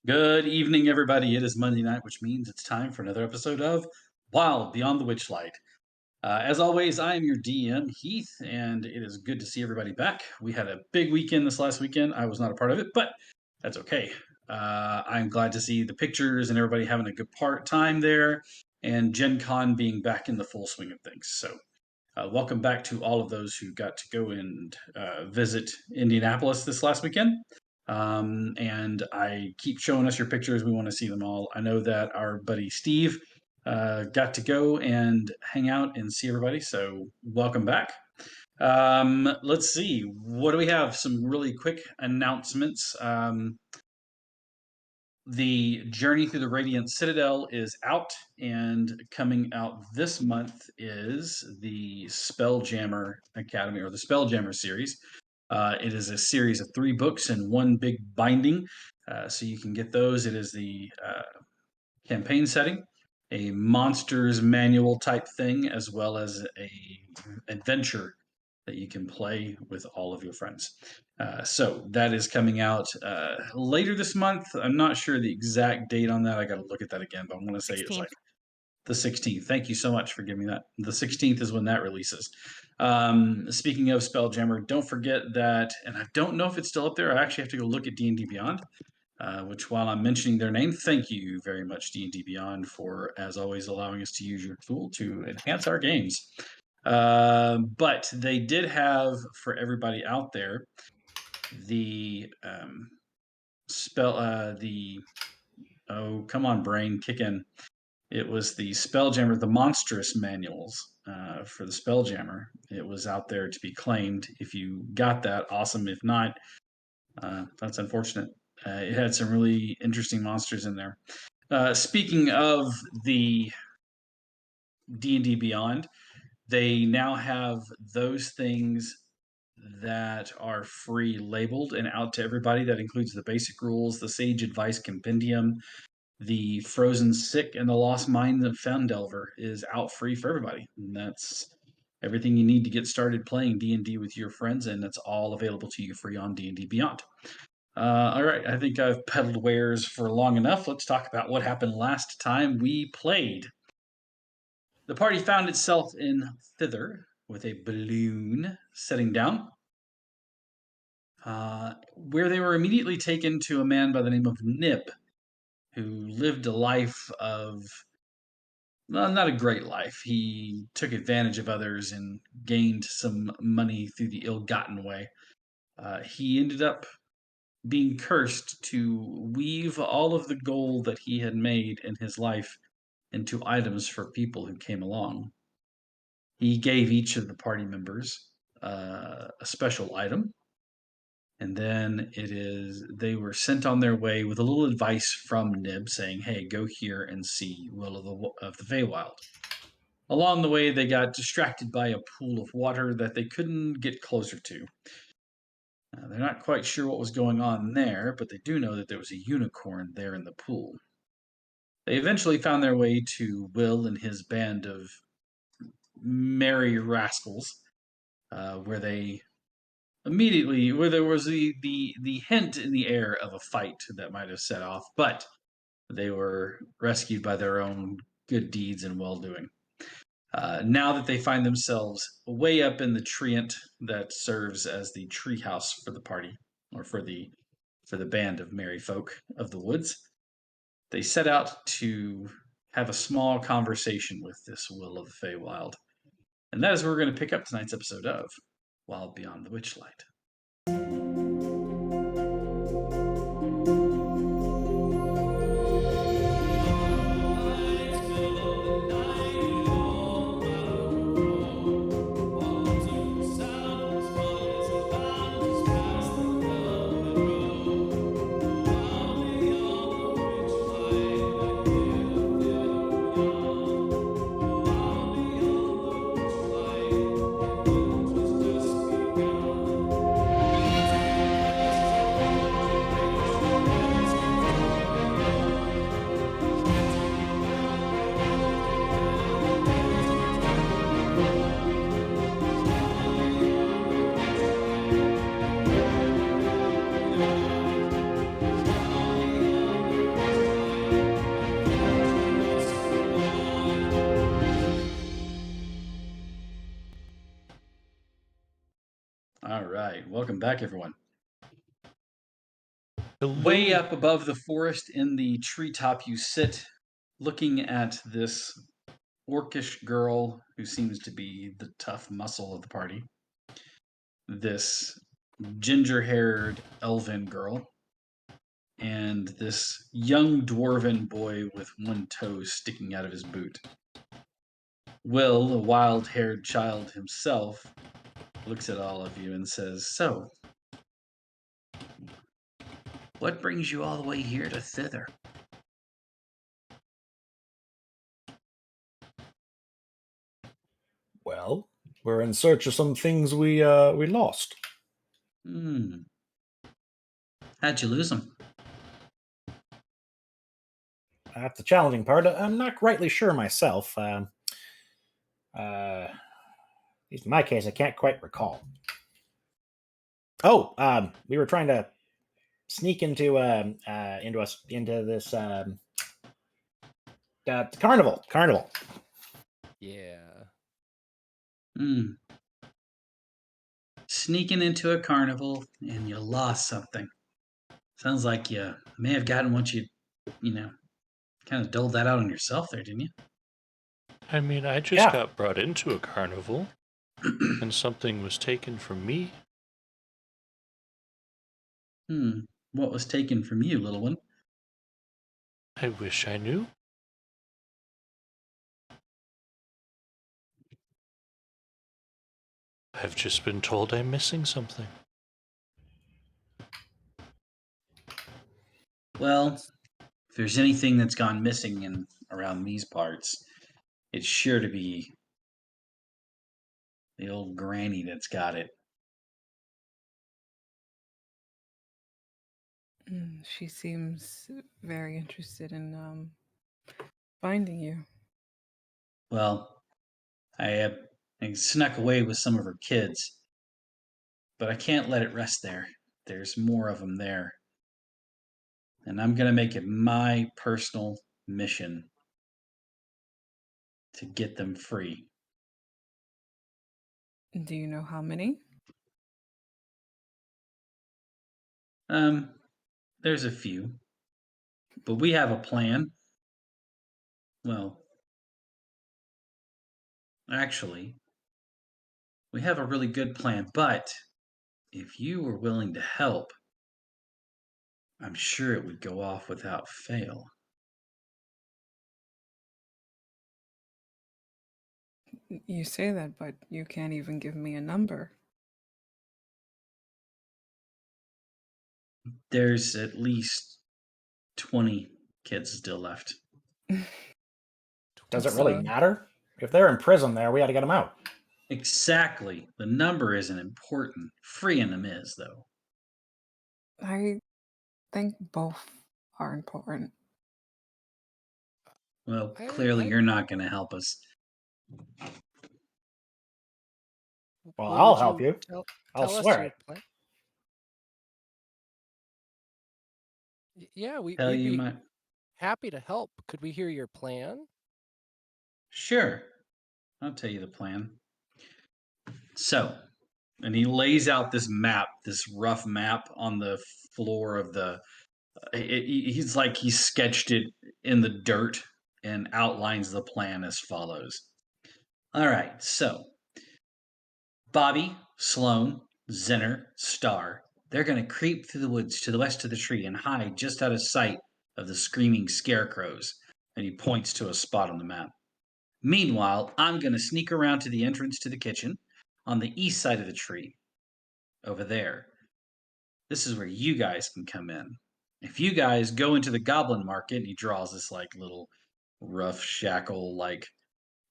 Good evening, everybody. It is Monday night, which means it's time for another episode of Wild Beyond the Witchlight. As always, I am your DM, Heath, and it is good to see everybody back. We had a big weekend this last weekend. I was not a part of it, but that's okay. I'm glad to see the pictures and everybody having a good time there, and Gen Con being back in the full swing of things. So, welcome back to all of those who got to go and visit Indianapolis this last weekend. And I keep showing us your pictures. We want to see them all. I know that our buddy Steve got to go and hang out and see everybody. So welcome back. Let's see. What do we have? Some really quick announcements. The Journey Through the Radiant Citadel is out, and coming out this month is the Spelljammer Academy, or the Spelljammer series. It is a series of 3 books and 1 big binding, so you can get those. It is the campaign setting, a monsters manual type thing, as well as a adventure that you can play with all of your friends. So that is coming out later this month. I'm not sure the exact date on that. I got to look at that again, but I'm going to say 16th. It's like the 16th. Thank you so much for giving me that. The 16th is when that releases. Speaking of Spelljammer, don't forget that, and I don't know if it's still up there. I actually have to go look at D&D Beyond, which while I'm mentioning their name, thank you very much, D&D Beyond, for, as always, allowing us to use your tool to enhance our games. But they did have, for everybody out there, the oh, come on, brain, kick in. It was the Spelljammer, the monstrous manuals for the Spelljammer. It was out there to be claimed. If you got that, awesome. If not, that's unfortunate. It had some really interesting monsters in there. Speaking of the D&D Beyond, they now have those things that are free labeled and out to everybody. That includes the basic rules, the Sage Advice Compendium, the Frozen Sick, and the Lost Minds of Foundelver is out free for everybody. And that's everything you need to get started playing D&D with your friends, and it's all available to you free on D&D Beyond. All right, I think I've peddled wares for long enough. Let's talk about what happened last time we played. The party found itself in Thither with a balloon setting down, where they were immediately taken to a man by the name of Nib, who lived a life of, well, not a great life. He took advantage of others and gained some money through the ill-gotten way. He ended up being cursed to weave all of the gold that he had made in his life into items for people who came along. He gave each of the party members a special item, and then they were sent on their way with a little advice from Nib saying, hey, go here and see Will of the Feywild. Along the way, they got distracted by a pool of water that they couldn't get closer to. They're not quite sure what was going on there, but they do know that there was a unicorn there in the pool. They eventually found their way to Will and his band of merry rascals, where there was the hint in the air of a fight that might have set off, but they were rescued by their own good deeds and well-doing. Now that they find themselves way up in the treant that serves as the treehouse for the party, or for the band of merry folk of the woods, they set out to have a small conversation with this Will of the Feywild. And that is where we're going to pick up tonight's episode of Wild Beyond the Witchlight. welcome back, everyone. Way Hello. up above the forest in the treetop, you sit looking at this orcish girl who seems to be the tough muscle of the party. This ginger haired elven girl, and this young dwarven boy with one toe sticking out of his boot. Will, a wild haired child himself, looks at all of you and says, "So, what brings you all the way here to Thither?" Well, we're in search of some things we lost. Hmm. How'd you lose them? That's the challenging part. I'm not rightly sure myself. At least in my case, I can't quite recall. Oh, we were trying to sneak into this carnival. Carnival. Yeah. Hmm. Sneaking into a carnival and you lost something. Sounds like you may have gotten what you know, kind of doled that out on yourself there, didn't I mean, I just Yeah. got brought into a carnival you? and something was taken from me. What was taken from you, little one? I wish I knew. I've just been told I'm missing something. Well, if there's anything that's gone missing in around these parts, it's sure to be the old granny that's got it. She seems very interested in finding you. Well, I snuck away with some of her kids, but I can't let it rest there. There's more of them there. And I'm going to make it my personal mission to get them free. Do you know how many? There's a few, but we have a plan. Well, actually, we have a really good plan, but if you were willing to help, I'm sure it would go off without fail. You say that, but you can't even give me a number. There's at least 20 kids still left. Does it really So matter? If they're in prison there, we got to get them out. Exactly. The number isn't important. Freeing them is, though. I think both are important. Well, I, clearly I, you're not going to help us. Well, well, I'll would help you you. I'll tell us swear your it. plan? Yeah, Tell we'd you be my. happy to help. Could we hear your plan? Sure. I'll tell you the plan. So, and he lays out this map, this rough map on the floor of the. He's like he sketched it in the dirt and outlines the plan as follows. All right, so Bobby, Sloane, Zinner, Star, they're going to creep through the woods to the west of the tree and hide just out of sight of the screaming scarecrows. And he points to a spot on the map. Meanwhile, I'm going to sneak around to the entrance to the kitchen on the east side of the tree, over there. This is where you guys can come in. If you guys go into the goblin market, and he draws this like little rough shackle, like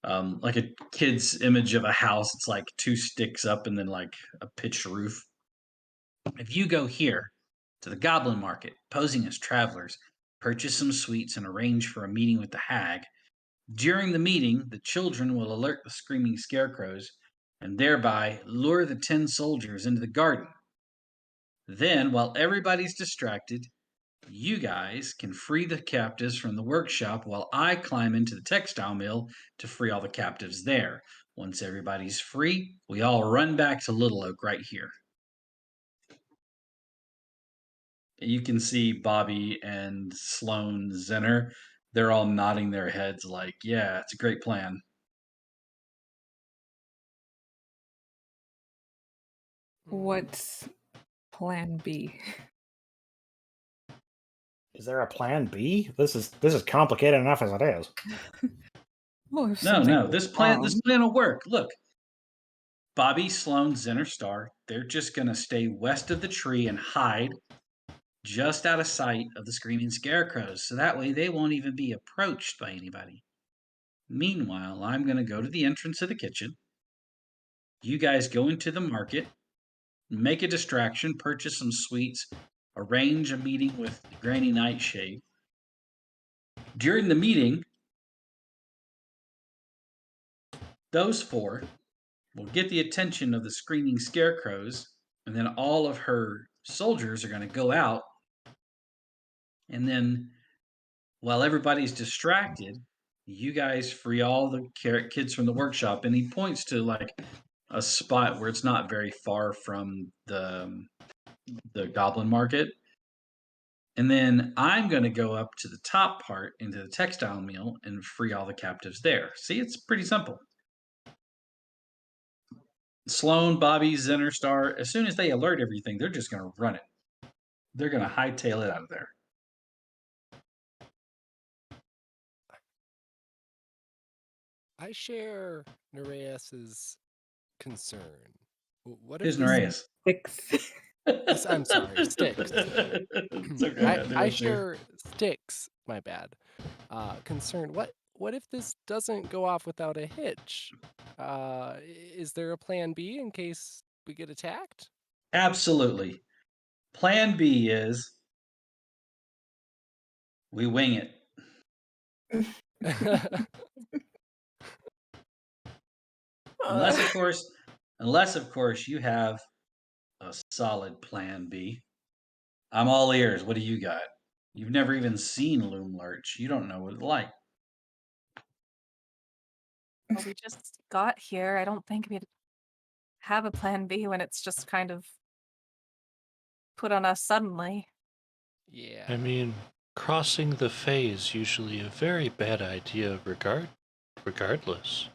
a kid's image of a house. It's like two sticks up and then like a pitched roof. If you go here to the goblin market, posing as travelers, purchase some sweets and arrange for a meeting with the hag, during the meeting, the children will alert the screaming scarecrows and thereby lure the 10 soldiers into the garden. Then, while everybody's distracted, you guys can free the captives from the workshop while I climb into the textile mill to free all the captives there. Once everybody's free, we all run back to Little Oak right here. You can see Bobby and Sloan Zenner. They're all nodding their heads like, yeah, it's a great plan. What's plan B? Is there a plan B? This is complicated enough as it is. Well, if No, something no, goes this plan wrong, will work. Look, Bobby, Sloan, Zenner, Star, they're just gonna stay west of the tree and hide just out of sight of the screaming scarecrows, so that way they won't even be approached by anybody. Meanwhile, I'm gonna go to the entrance of the kitchen. You guys go into the market, make a distraction, purchase some sweets, arrange a meeting with Granny Nightshade. During the meeting, those four will get the attention of the screaming scarecrows, and then all of her soldiers are going to go out. And then while everybody's distracted, you guys free all the kids from the workshop. And he points to like a spot where it's not very far from the goblin market. And then I'm going to go up to the top part into the textile mill and free all the captives there. See, it's pretty simple. Sloan, Bobby, Zenner, Star, as soon as they alert everything, they're just going to run it. They're going to hightail it out of there. I share Nereus's concern. What if Who's this? Nereus? 6. I'm sorry, Sticks. It's okay. I share Sticks. My bad. Concern. What if this doesn't go off without a hitch? Is there a plan B in case we get attacked? Absolutely. Plan B is we wing it. Unless, of course, you have a solid plan B. I'm all ears. What do you got? You've never even seen Loom Lurch. You don't know what it's like. Well, we just got here. I don't think we'd have a plan B when it's just kind of put on us suddenly. Yeah. I mean, crossing the Fey is usually a very bad idea regardless.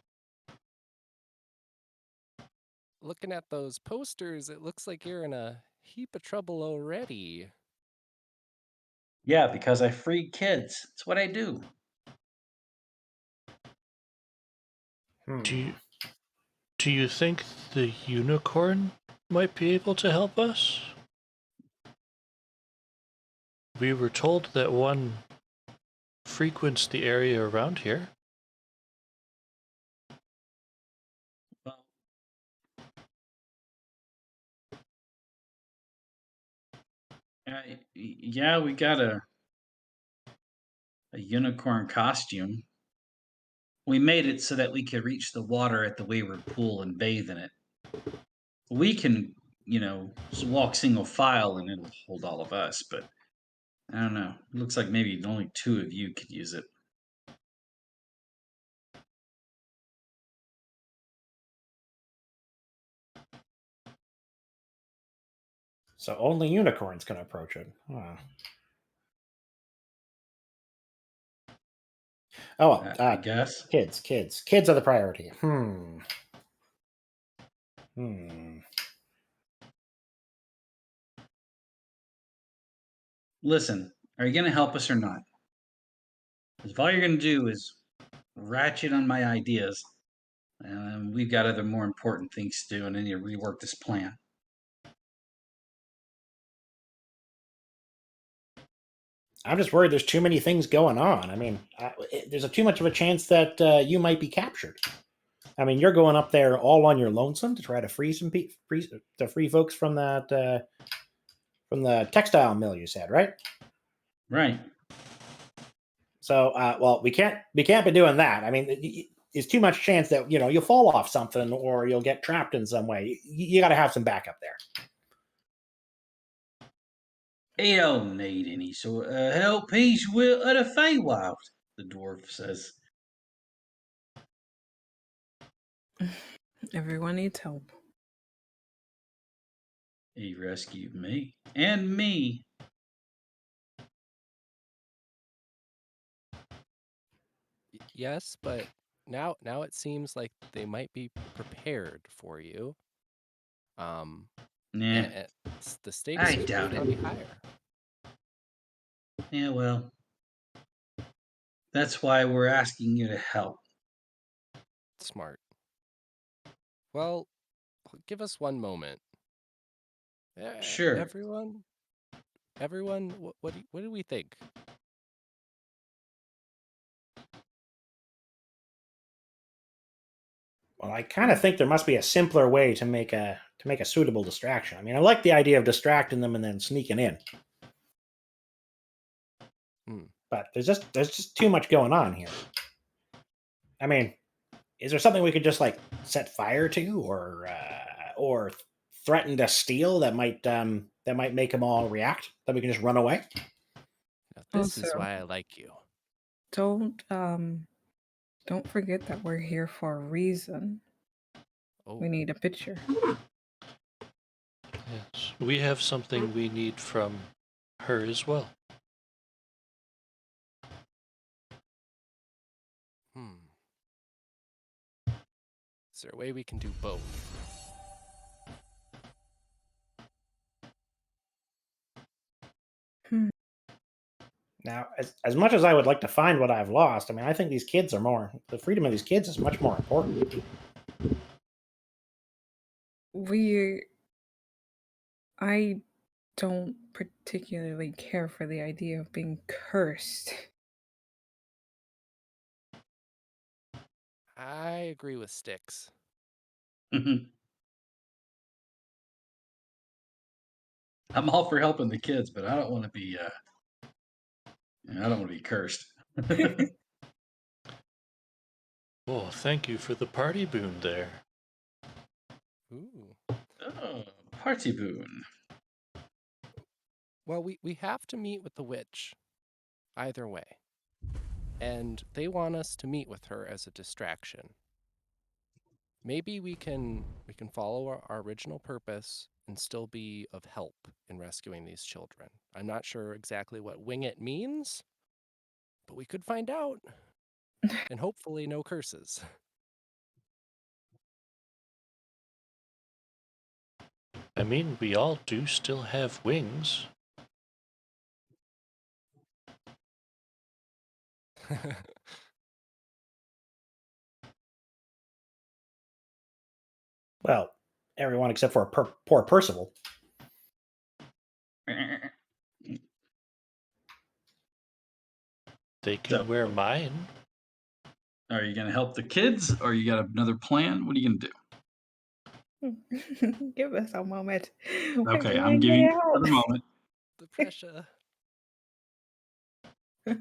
Looking at those posters, it looks like you're in a heap of trouble already. Yeah, because I freed kids. That's what I do. Do you think the unicorn might be able to help us? We were told that one frequents the area around here. Well, yeah, we got a unicorn costume. We made it so that we could reach the water at the Wayward Pool and bathe in it. We can, just walk single file and it'll hold all of us, but I don't know. It looks like maybe only 2 of you could use it. So only unicorns can approach it. Huh. Oh, I guess. Kids are the priority. Listen, are you going to help us or not? Because if all you're going to do is ratchet on my ideas, we've got other more important things to do, and I need to rework this plan. I'm just worried there's too many things going on. I mean, there's too much of a chance that you might be captured. I mean, you're going up there all on your lonesome to try to free free folks from that from the textile mill. You said, right? Right. So, well, we can't be doing that. I mean, there's too much chance that you'll fall off something or you'll get trapped in some way. You got to have some backup there. He don't need any sort of help. He's at a Feywild, the dwarf says. Everyone needs help. He rescued me. And me. Yes, but now it seems like they might be prepared for you. Um, Nah, and the stakes I are doubt probably it. higher. Yeah, well, that's why we're asking you to help. Smart. Well, give us one moment. Sure. Everyone, what do we think? Well, I kind of think there must be a simpler way to make a suitable distraction. I mean, I like the idea of distracting them and then sneaking in, Hmm. but there's just too much going on here. I mean, is there something we could just like set fire to, or threaten to steal that might make them all react? That we can just run away. Now, this is Also, why I like you. don't forget that we're here for a reason. Oh, We need a picture. Yes. We have something we need from her as well. hmm. Is there a way we can do both? Hmm. Now, as much as I would like to find what I've lost, I mean, I think the freedom of these kids is much more important. I don't particularly care for the idea of being cursed. I agree with Sticks. I'm all for helping the kids, but I don't want to be. I don't want to be cursed. Oh, thank you for the party boon there. Ooh. Oh, party boon. Well, we have to meet with the witch, either way. And they want us to meet with her as a distraction. Maybe we can follow our original purpose and still be of help in rescuing these children. I'm not sure exactly what wing it means, but we could find out. And hopefully no curses. I mean, we all do still have wings. Well, everyone except for poor Percival. They can So, wear mine. are you going to help the kids, or you got another plan? What are you going to do? Give us a moment. We're Okay, I'm trying giving it you another moment. The pressure. out.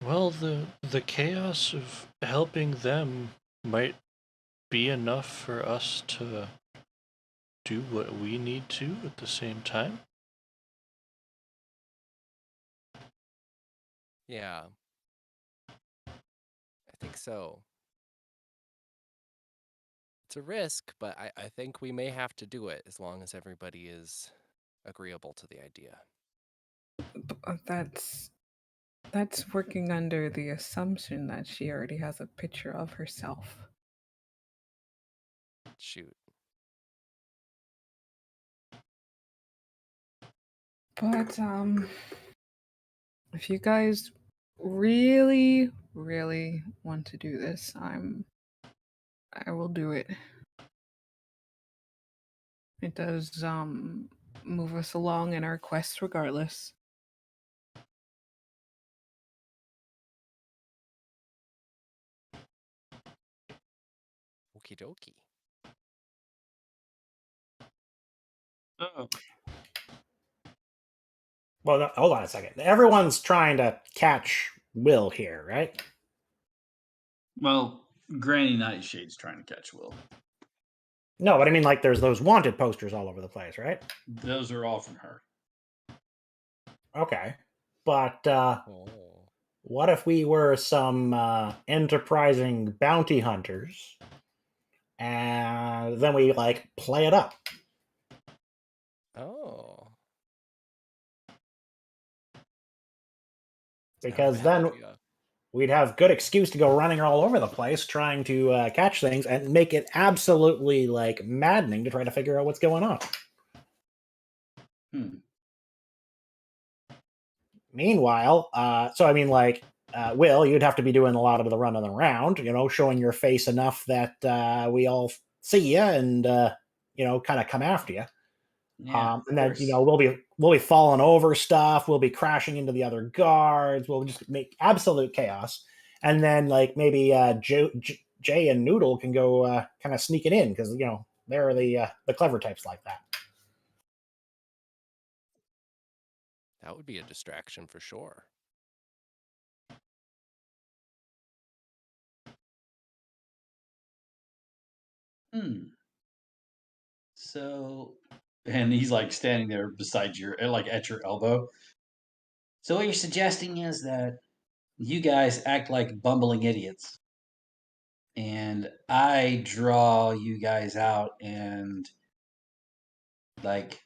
Well, the chaos of helping them might be enough for us to do what we need to at the same time. Yeah, I think so. It's a risk, but I think we may have to do it as long as everybody is agreeable to the idea. That's working under the assumption that she already has a picture of herself. Shoot. But if you guys really, really want to do this, I will do it. It does move us along in our quest regardless. Okie dokie. Oh. Well, no, hold on a second. Everyone's trying to catch Will here, right? Well, Granny Nightshade's trying to catch Will. No, but I mean, like, there's those wanted posters all over the place, right? Those are all from her. Okay, but Oh. what if we were some enterprising bounty hunters, and then we like play it up? Oh. It's not a because bad then idea. we'd have good excuse to go running all over the place trying to catch things and make it absolutely like maddening to try to figure out what's going on. Hmm. Meanwhile, so I mean, like, Will, you'd have to be doing a lot of the running around, showing your face enough that we all see you and kind of come after you. Yeah, of And then course. we'll be falling over stuff. We'll be crashing into the other guards. We'll just make absolute chaos. And then like maybe Jay and Noodle can go kind of sneaking in because they're the clever types like that. That would be a distraction for sure. Hmm. So, and he's like standing there beside your, like at your elbow. So what you're suggesting is that you guys act like bumbling idiots, and I draw you guys out and like,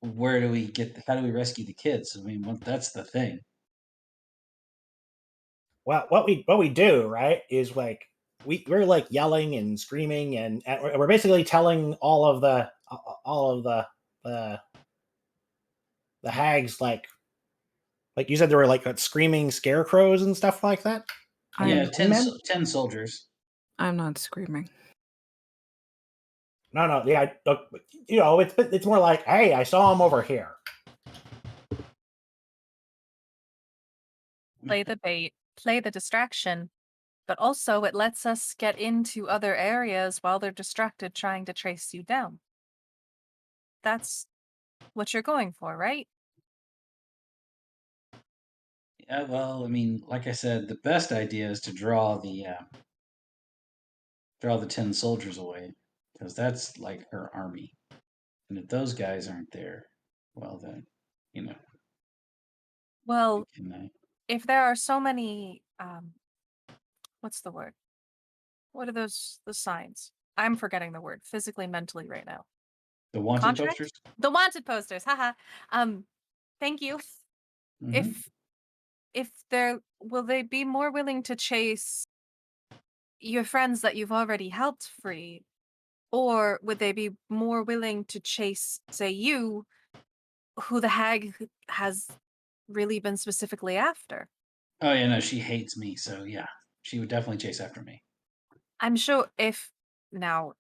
how do we rescue the kids? I mean, that's the thing. Well, what we do, right, is like we're like yelling and screaming and we're basically telling all of the hags like you said there were like screaming scarecrows and stuff like that. Yeah, I'm 10 soldiers. I'm not screaming. No, yeah, it's more like, hey, I saw him over here. Play the bait, play the distraction, but also it lets us get into other areas while they're distracted trying to trace you down. That's what you're going for, right? Yeah, well, I mean, like I said, the best idea is to draw the 10 soldiers away, because that's like her army. And if those guys aren't there, well then, you know, we Well, can if there are so many, what's the word? What are the signs? I'm forgetting the word physically, mentally right now. the wanted Contract? posters. The wanted posters. Haha. Thank you. Mhm. If will they be more willing to chase your friends that you've already helped free, or would they be more willing to chase, say, you, who the hag has really been specifically after? Oh yeah, no, she hates me, so yeah, she would definitely chase after me. I'm sure if now,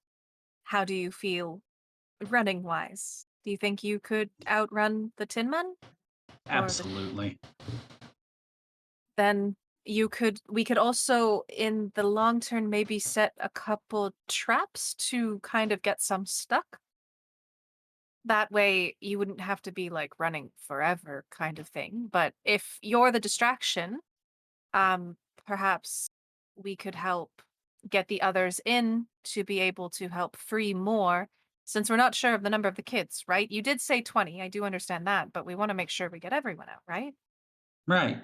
how do you feel running wise? Do you think you could outrun the Tin Men? Or Absolutely. then we could also in the long term maybe set a couple traps to kind of get some stuck. That way you wouldn't have to be like running forever kind of thing. But if you're the distraction, um perhaps we could help get the others in to be able to help free more, since we're not sure of the number of the kids, right? You did say 20, I do understand that, but we want to make sure we get everyone out, right? Right.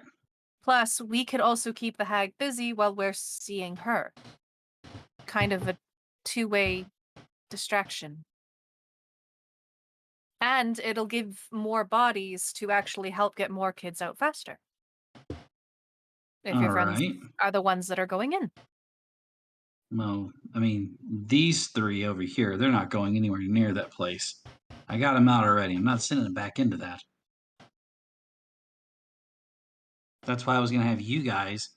Plus, we could also keep the hag busy while we're seeing her. Kind of a two-way distraction. And it'll give more bodies to actually help get more kids out faster. If your All friends right. are the ones that are going in. Well, I mean, these three over here, they're not going anywhere near that place. I got them out already. I'm not sending them back into that. That's why I was going to have you guys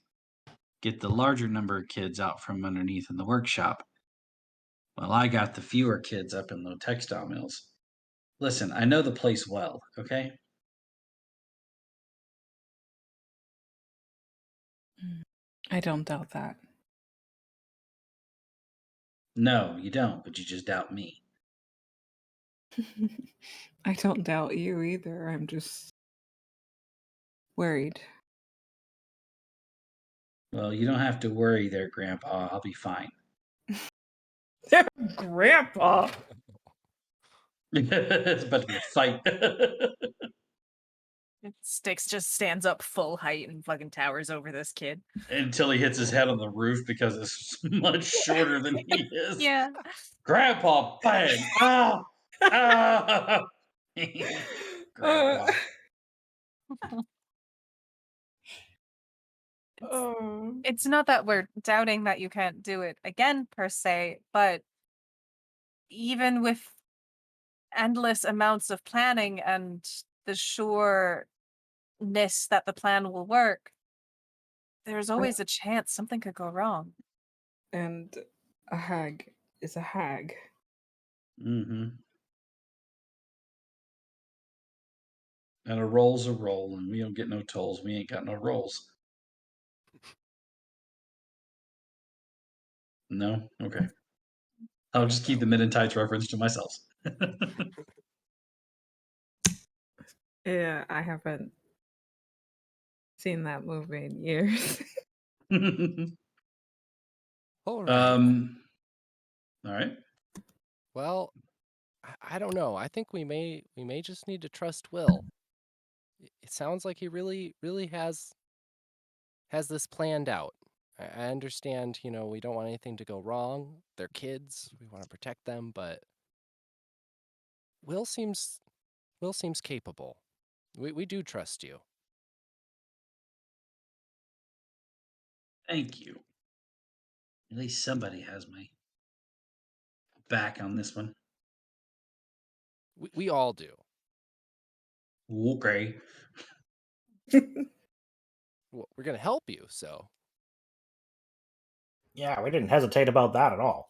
get the larger number of kids out from underneath in the workshop. Well, I got the fewer kids up in the textile mills. Listen, I know the place well, okay? I don't doubt that. No, you don't, but you just doubt me. I don't doubt you either. I'm just worried. Well, you don't have to worry there, Grandpa. I'll be fine. Grandpa. It's about to be a fight. Styx just stands up full height and fucking towers over this kid. Until he hits his head on the roof because it's much shorter than he is. Yeah. Grandpa, bang! Ah! Ah! Uh, Grandpa. Oh. It's not that we're doubting that you can't do it again, per se, but even with endless amounts of planning and the sureness that the plan will work, there's always a chance something could go wrong. And a hag is a hag. Mm-hmm. And a roll's a roll, and we don't get no tolls. We ain't got no rolls. No? Okay. I'll just keep the Mid and Tights reference to myself. Yeah, I haven't seen that movie in years. All right. All right. Well, I don't know. I think we may just need to trust Will. It sounds like he really has this planned out. I understand, we don't want anything to go wrong. They're kids. We want to protect them, but Will seems capable. We do trust you. Thank you. At least somebody has my back on this one. We all do. Okay. Well, we're going to help you, so. Yeah, we didn't hesitate about that at all.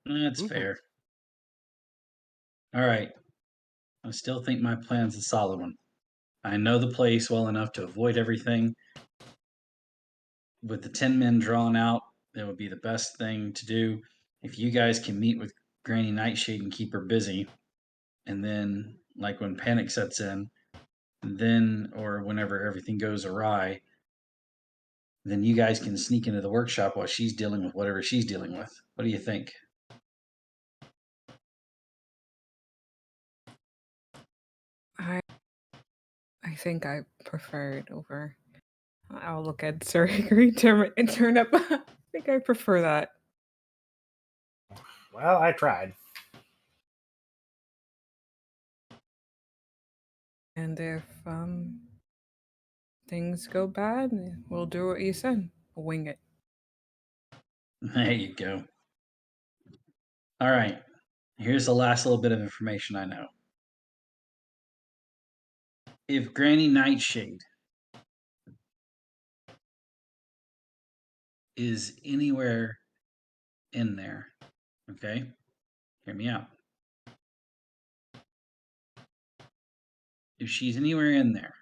That's Mhm. fair. All right. I still think my plan's a solid one. I know the place well enough to avoid everything. With the 10 men drawn out, that would be the best thing to do. If you guys can meet with Granny Nightshade and keep her busy, and then, like when panic sets in, then, or whenever everything goes awry, then you guys can sneak into the workshop while she's dealing with whatever she's dealing with. What do you think? I think I prefer it over. I'll look at Sir Hickory and turn up. I think I prefer that. Well, I tried. And if things go bad, we'll do what you said. We'll wing it. There you go. All right. Here's the last little bit of information I know. If Granny Nightshade is anywhere in there, okay? Hear me out. If she's anywhere in there,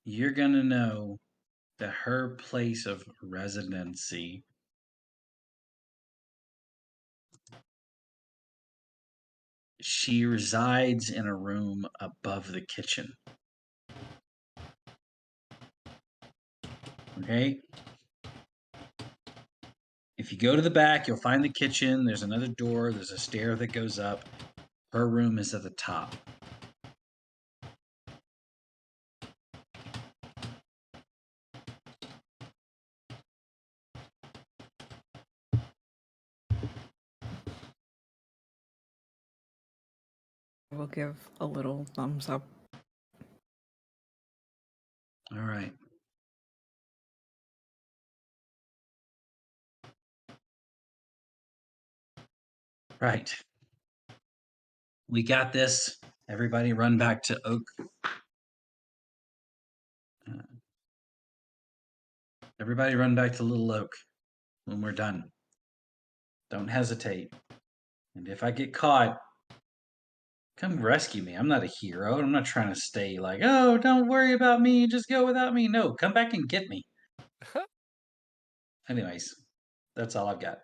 you're going to know that her place of residency she resides in a room above the kitchen. Okay? If you go to the back, you'll find the kitchen. There's another door. There's a stair that goes up. Her room is at the top. I will give a little thumbs up. All right. Right. We got this. Everybody run back to Oak. Everybody run back to Little Oak when we're done. Don't hesitate. And if I get caught, come rescue me. I'm not a hero. I'm not trying to stay like, oh, don't worry about me. Just go without me. No, come back and get me. Anyways, that's all I've got.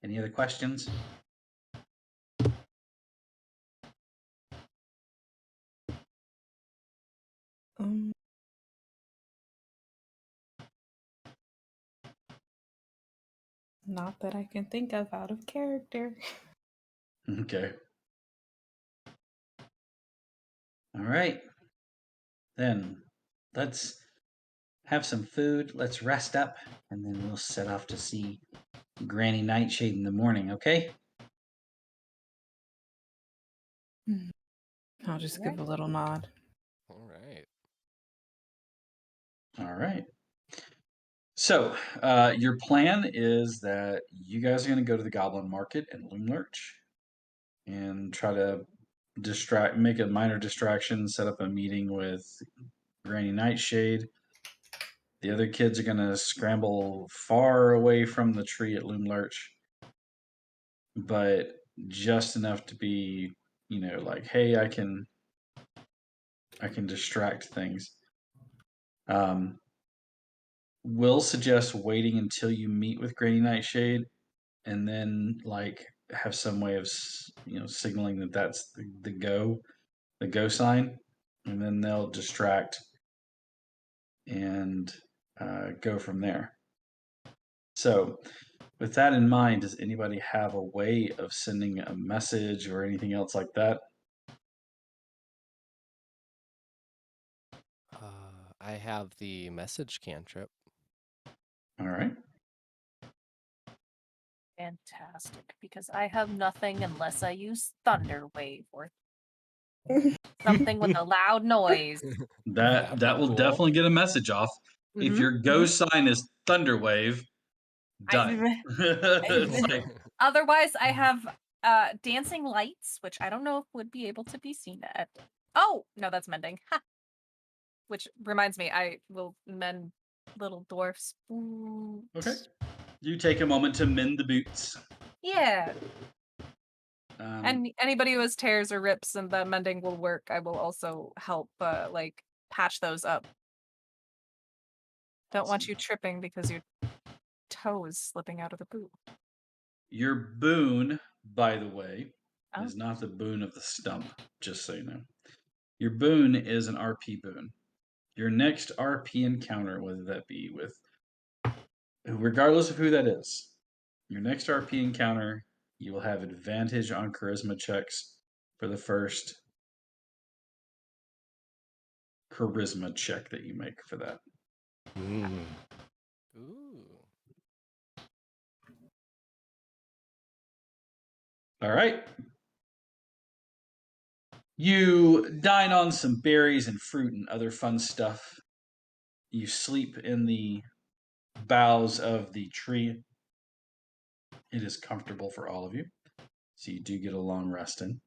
Any other questions? Not that I can think of out of character. Okay. All right. Then let's have some food. Let's rest up, and then we'll set off to see Granny Nightshade in the morning, okay? I'll just give a little nod. All right. All right. So, your plan is that you guys are going to go to the Goblin Market in Loomlurch and try to make a minor distraction, set up a meeting with Granny Nightshade. The other kids are going to scramble far away from the tree at Loomlurch, but just enough to be, like, hey, I can distract things. Will suggest waiting until you meet with Granny Nightshade, and then like have some way of signaling that that's the go sign, and then they'll distract and go from there. So, with that in mind, does anybody have a way of sending a message or anything else like that? I have the message cantrip. All right. Fantastic, because I have nothing unless I use Thunder Wave or something with a loud noise. That will cool. definitely get a message off. If your go sign is Thunderwave, done. It's like, Otherwise, I have Dancing Lights, which I don't know if would be able to be seen at. Oh, no, that's mending. Ha. Which reminds me, I will mend little dwarfs. okay. You take a moment to mend the boots. Yeah. And anybody who has tears or rips and the mending will work, I will also help like patch those up. Don't want you tripping because your toe is slipping out of the boot. Your boon, by the way, Oh. is not the boon of the stump, just so you know. Your boon is an RP boon. Your next RP encounter, whether that be with, regardless of who that is, your next RP encounter, you will have advantage on charisma checks for the first charisma check that you make for that. Ooh. All right. You dine on some berries and fruit and other fun stuff. You sleep in the boughs of the tree. It is comfortable for all of you, so you do get a long rest in.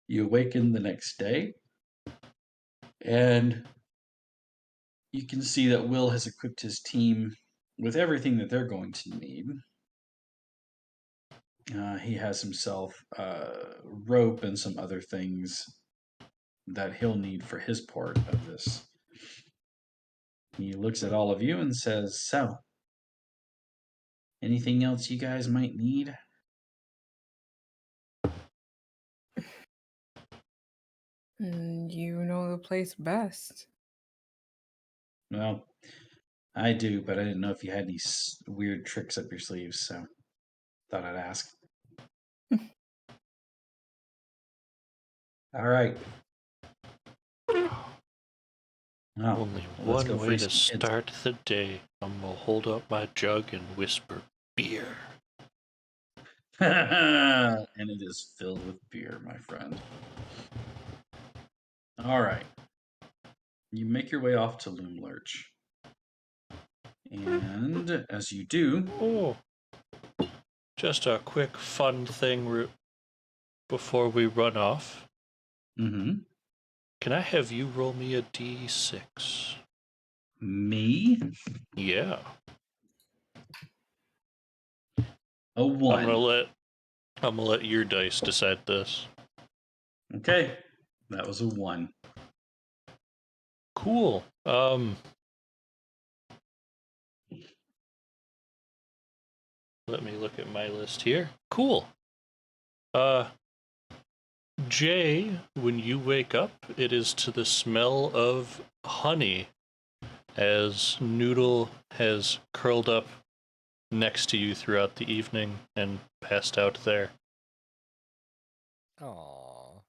You awaken the next day, and you can see that Will has equipped his team with everything that they're going to need. He has himself rope and some other things that he'll need for his part of this. He looks at all of you and says, so, anything else you guys might need? You know the place best. Well, I do, but I didn't know if you had any weird tricks up your sleeves, so thought I'd ask. All right. Oh, Only well, let's go one way free to some kids. start the day. I'm gonna hold up my jug and whisper, beer. And it is filled with beer, my friend. All right. You make your way off to Loomlurch. And as you do... Oh, just a quick fun thing before we run off. Mm-hmm. Can I have you roll me a d6? Me? Yeah. A 1. I'm gonna let your dice decide this. Okay. That was a 1. Cool. Let me look at my list here. Cool. Jay, when you wake up, it is to the smell of honey as Noodle has curled up next to you throughout the evening and passed out there. Aww.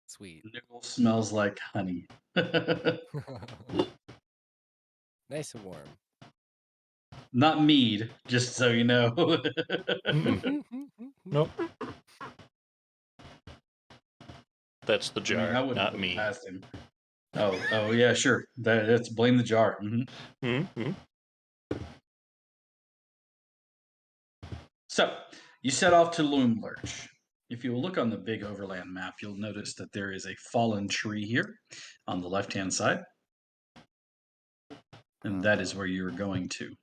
Sweet. Noodle smells like honey. Nice and warm. Not mead, just so you know. Nope. That's the I jar, mean, I wouldn't not put it me. past him. Oh, yeah, sure. That's blame the jar. Mm-hmm. So, you set off to Loom Lurch. If you will look on the big overland map, you'll notice that there is a fallen tree here on the left-hand side. And that is where you're going to.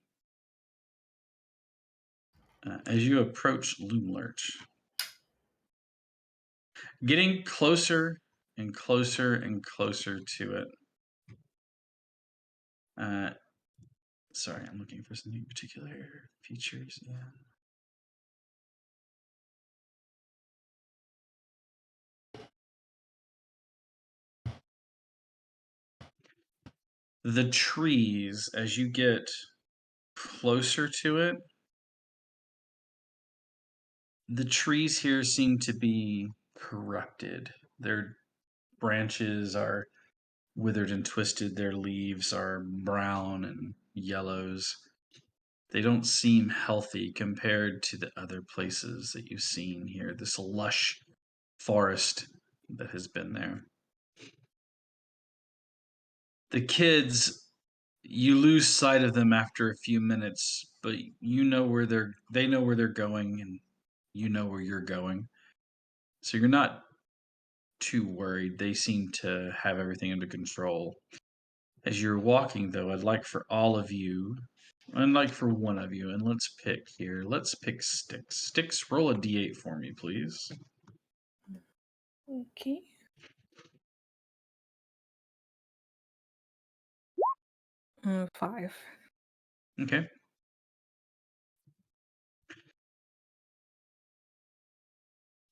As you approach Loom Lurch, getting closer and closer and closer to it. Sorry, I'm looking for something particular. Features, yeah. The trees, as you get closer to it, the trees here seem to be corrupted. Their branches are withered and twisted. Their leaves are brown and yellows. They don't seem healthy compared to the other places that you've seen here. This lush forest that has been there. The kids, you lose sight of them after a few minutes, but you know where they know where they're going, and you know where you're going. So you're not too worried. They seem to have everything under control. As you're walking, though, I'd like for all of you, I'd like for one of you, and let's pick here. Let's pick Sticks. Sticks, roll a d8 for me, please. Okay. Five. Okay.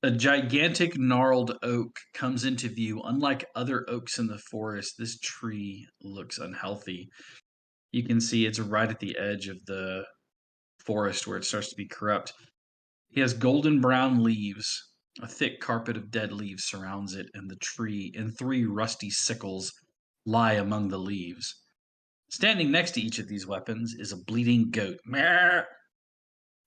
A gigantic gnarled oak comes into view. Unlike other oaks in the forest, this tree looks unhealthy. You can see it's right at the edge of the forest where it starts to be corrupt. He has golden brown leaves. A thick carpet of dead leaves surrounds it, and the tree and 3 rusty sickles lie among the leaves. Standing next to each of these weapons is a bleeding goat. Meow.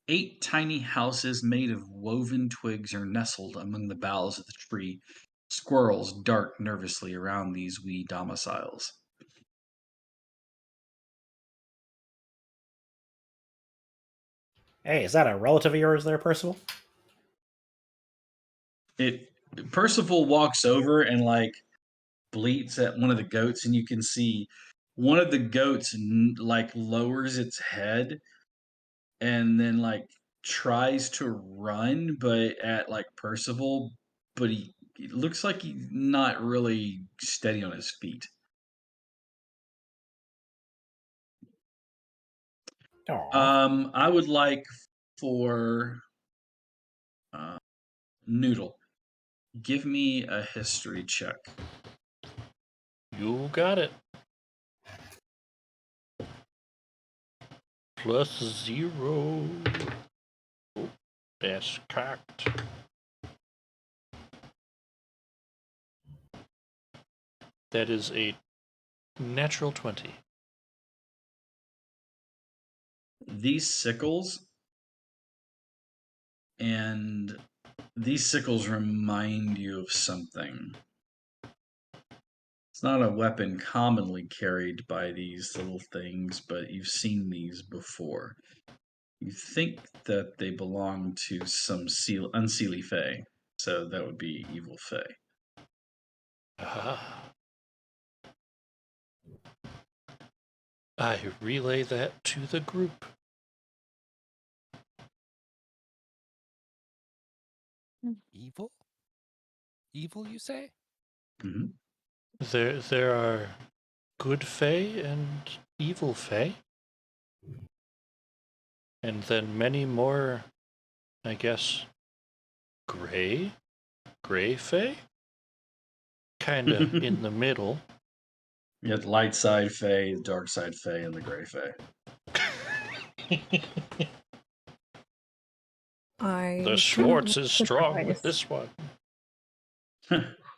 8 tiny houses made of woven twigs are nestled among the boughs of the tree. Squirrels dart nervously around these wee domiciles. Hey, is that a relative of yours there, Percival? Percival walks over and like bleats at one of the goats, and you can see one of the goats like lowers its head and then like tries to run, but at like Percival, but he it looks like he's not really steady on his feet. Aw. I would like for uh, Noodle, give me a history check. You got it. +0. Oh, that's cocked. That is a natural 20. These sickles and these sickles remind you of something. It's not a weapon commonly carried by these little things, but you've seen these before. You think that they belong to some unseelie fae, so that would be evil fae. Ah. I relay that to the group. Evil? Evil, you say? Mm-hmm. There are good fae and evil fae. And then many more, I guess, gray fae? Kinda in the middle. You got the light side fae, the dark side fae, and the gray fae. The Schwartz is strong with this one.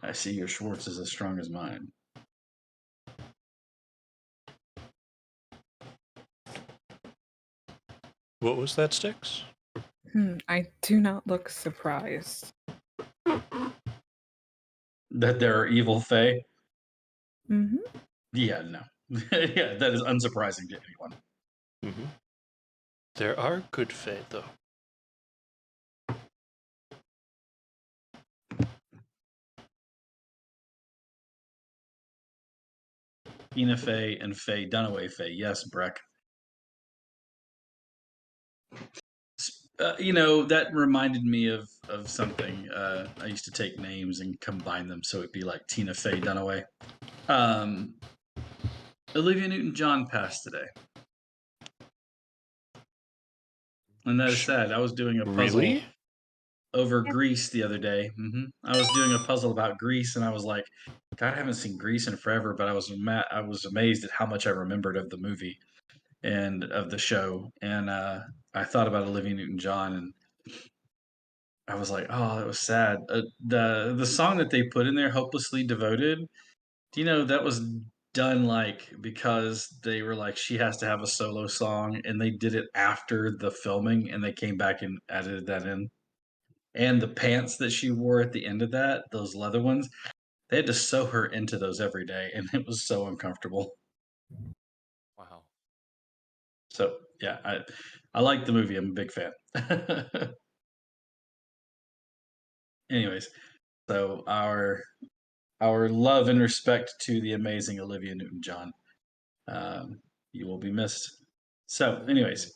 I see your Schwartz is as strong as mine. What was that, Sticks? I do not look surprised. That there are evil Fae? Mm-hmm. Yeah, no. Yeah, that is unsurprising to anyone. Mm-hmm. There are good Fae, though. Ina Fae and Fae Dunaway Fae. Yes, Breck. That reminded me of something. I used to take names and combine them so it'd be like Tina Fey Dunaway. Olivia Newton-John passed today, and that is sad. I was doing a puzzle Really? over Greece the other day. I was doing a puzzle about Greece, and I was like, God, I haven't seen Greece in forever, but I was amazed at how much I remembered of the movie and of the show, and I thought about Olivia Newton-John, and I was like, oh, that was sad. The song that they put in there, "Hopelessly Devoted," do you know that was done like because they were like she has to have a solo song, and they did it after the filming, and they came back and edited that in. And the pants that she wore at the end of that, those leather ones, they had to sew her into those every day, and it was so uncomfortable. Wow. So yeah, I like the movie. I'm a big fan. Anyways, so our love and respect to the amazing Olivia Newton-John. You will be missed. So, anyways,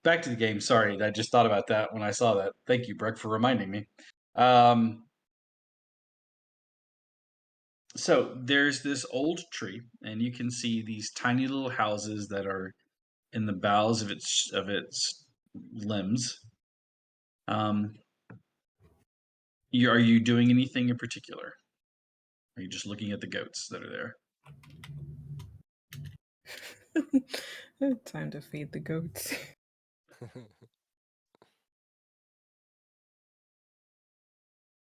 back to the game. Sorry, I just thought about that when I saw that. Thank you, Breck, for reminding me. So there's this old tree, and you can see these tiny little houses that are in the boughs of its limbs. Are you doing anything in particular? Are you just looking at the goats that are there? Time to feed the goats.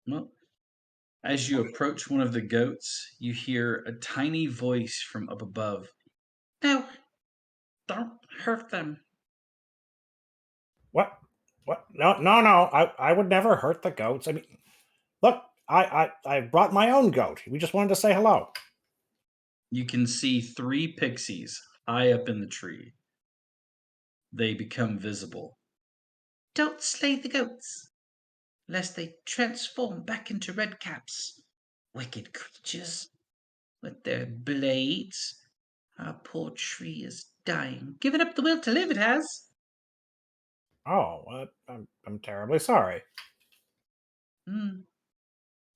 Well, as you approach one of the goats, you hear a tiny voice from up above. No, don't hurt them. What? What? No, no, no. I would never hurt the goats. I mean, look, I brought my own goat. We just wanted to say hello. You can see 3 pixies high up in the tree. They become visible. Don't slay the goats, lest they transform back into redcaps. Wicked creatures, with their blades. Our poor tree is dying. Given up the will to live, it has. Oh, I'm terribly sorry. Hmm,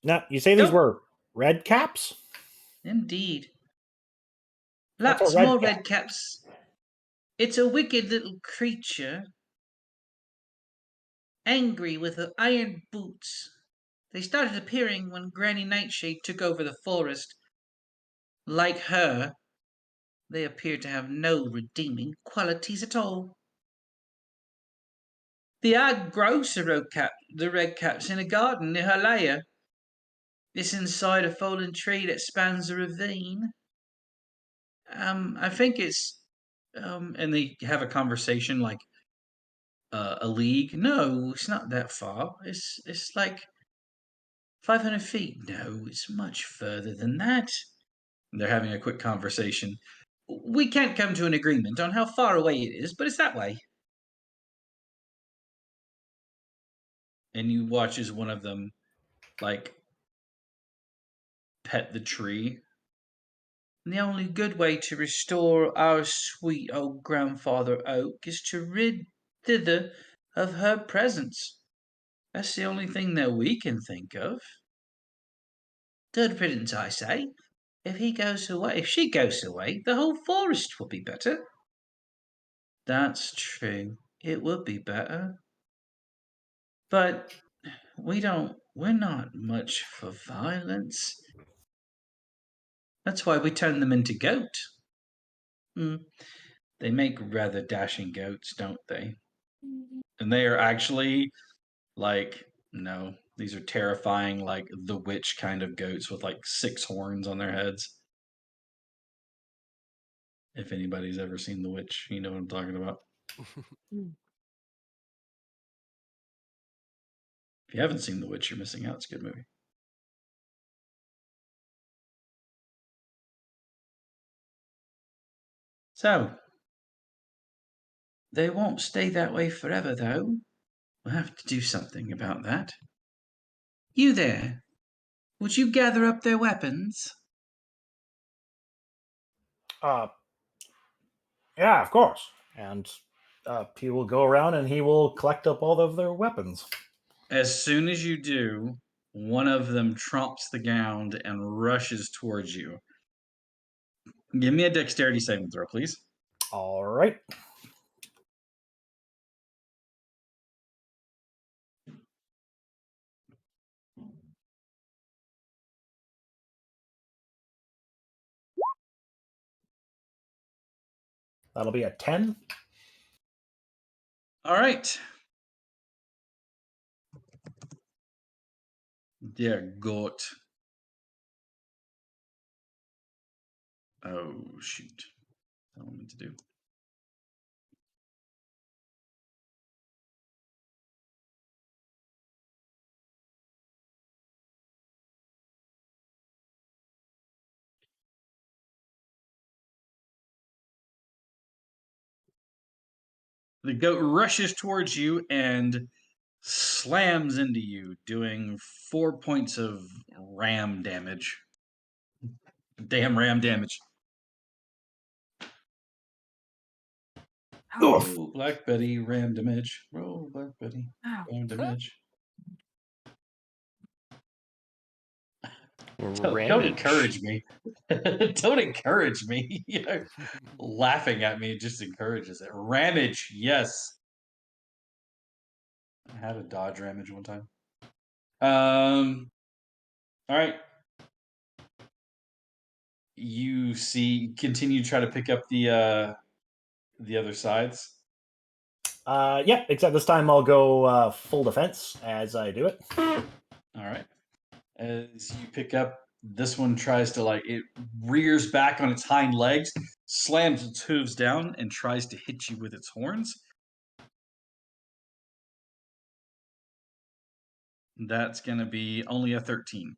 Now, you say these don't. were red caps? Indeed. What's a Lots red more cap? redcaps. It's a wicked little creature, angry with her iron boots. They started appearing when Granny Nightshade took over the forest. Like her, they appear to have no redeeming qualities at all. The odd grows the red caps in a garden near her lair. It's inside a fallen tree that spans a ravine. I think it's and they have a conversation like a league. No, it's not that far. It's like 500 feet. No, it's much further than that. They're having a quick conversation. We can't come to an agreement on how far away it is, but it's that way. And you watch as one of them, like, pet the tree. And the only good way to restore our sweet old grandfather oak is to rid Thither of her presence. That's the only thing that we can think of. Good riddance, I say. If she goes away, the whole forest will be better. That's true. It would be better. But we're not much for violence. That's why we turn them into goat. They make rather dashing goats, don't they? And they are actually like, no, these are terrifying, like the witch kind of goats with like 6 horns on their heads. If anybody's ever seen The Witch, you know what I'm talking about. If you haven't seen The Witch, you're missing out. It's a good movie. So, they won't stay that way forever, though. We'll have to do something about that. You there, would you gather up their weapons? Yeah, of course. And he will go around and he will collect up all of their weapons. As soon as you do, one of them tromps the ground and rushes towards you. Give me a dexterity saving throw, please. All right. That'll be a 10. All right. Dear goat. Oh, shoot. What do I mean to do? The goat rushes towards you and slams into you, doing 4 points of ram damage. Damn ram damage. Oof. Oh, Black Betty, ram damage. Oh, Black Betty, Oh, ram damage. Don't encourage Ramage. me. Don't encourage me. Laughing at me just encourages it. Ramage, yes. I had a dodge ramage one time. All right. You see, continue to try to pick up the other sides. Yeah, except this time I'll go full defense as I do it. All right. As you pick up, this one tries to it rears back on its hind legs, slams its hooves down, and tries to hit you with its horns. That's going to be only a 13.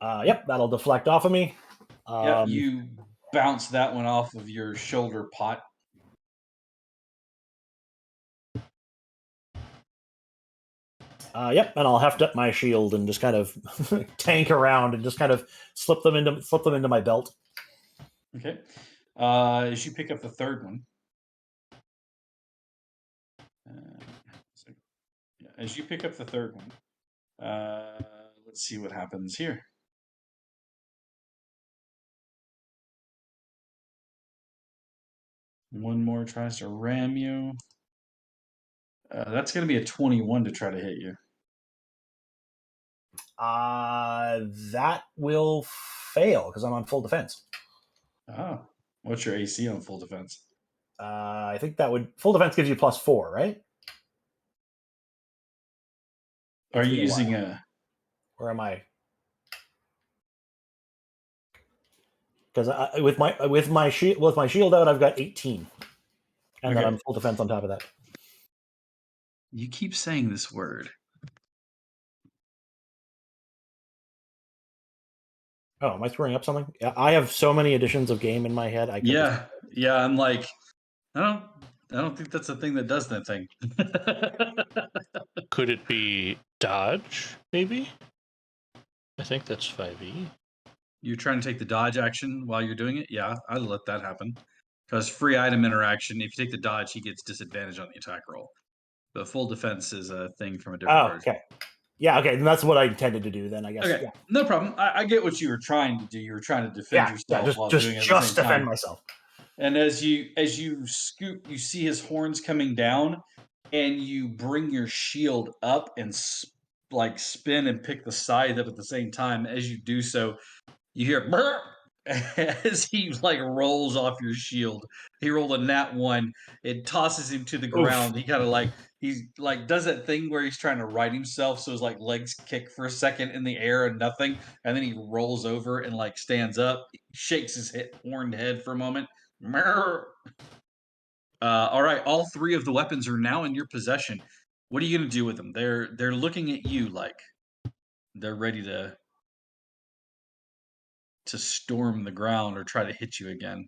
Yep, that'll deflect off of me. Yep, you bounce that one off of your shoulder pot. Yep, and I'll heft up my shield and just kind of tank around and just kind of slip them into my belt. Okay. As you pick up the third one, as you pick up the third one, let's see what happens here. One more tries to ram you. That's going to be a 21 to try to hit you. That will fail because I'm on full defense. Oh, what's your AC on full defense? I think that would full defense gives you +4, right? Are you using a? Where am I? Because with my shield out, I've got 18, and then Okay. I'm full defense on top of that. You keep saying this word. Oh, am I screwing up something? Yeah, I have so many editions of game in my head. Yeah. I'm like, I don't think that's a thing that does that thing. Could it be dodge, maybe? I think that's 5e. You're trying to take the dodge action while you're doing it? Yeah, I'd let that happen. Because free item interaction, if you take the dodge, he gets disadvantage on the attack roll. But full defense is a thing from a different version. Okay. Yeah, okay, then that's what I intended to do then, I guess. Okay, Yeah. no problem. I get what you were trying to do. You were trying to defend yourself while doing it at the just same defend time. myself. And as you scoop, you see his horns coming down, and you bring your shield up and spin and pick the side up at the same time. As you do so, you hear "Brr!" as he rolls off your shield. He rolled a nat 1. It tosses him to the ground. He kind of he's does that thing where he's trying to right himself, so his legs kick for a second in the air and nothing, and then he rolls over and stands up, shakes his horned head for a moment. All right, all 3 of the weapons are now in your possession. What are you gonna do with them? They're looking at you like they're ready to storm the ground or try to hit you again.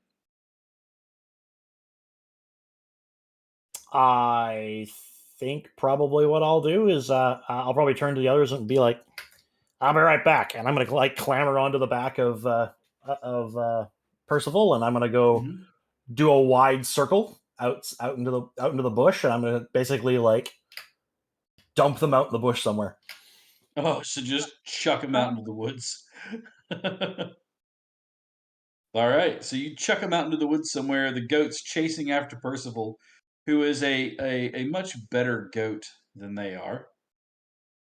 I think probably what I'll do is I'll probably turn to the others and be like, "I'll be right back," and I'm gonna like clamber onto the back of Percival, and I'm gonna go Mhm. do a wide circle out into the bush, and I'm gonna basically like dump them out in the bush somewhere. Oh, so just chuck him out into the woods. All right, so you chuck him out into the woods somewhere. The goat's chasing after Percival, who is a much better goat than they are.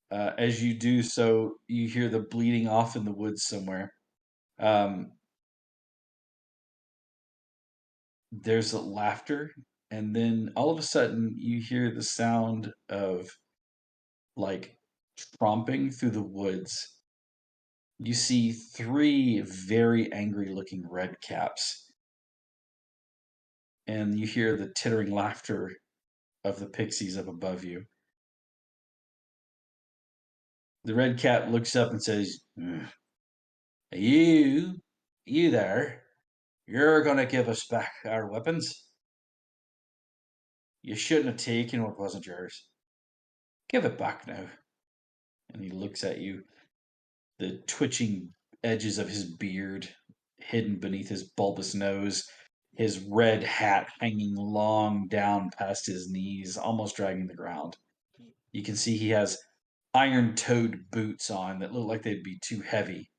As you do so, you hear the bleeding off in the woods somewhere. Um, there's laughter, and then all of a sudden you hear the sound of like tromping through the woods. You see three very angry looking red caps, and you hear the tittering laughter of the pixies up above you. The red cap looks up and says, You there, you're gonna give us back our weapons. You shouldn't have taken what wasn't yours. Give it back now. And he looks at you, the twitching edges of his beard hidden beneath his bulbous nose, his red hat hanging long down past his knees, almost dragging the ground. You can see he has iron toed boots on that look like they'd be too heavy,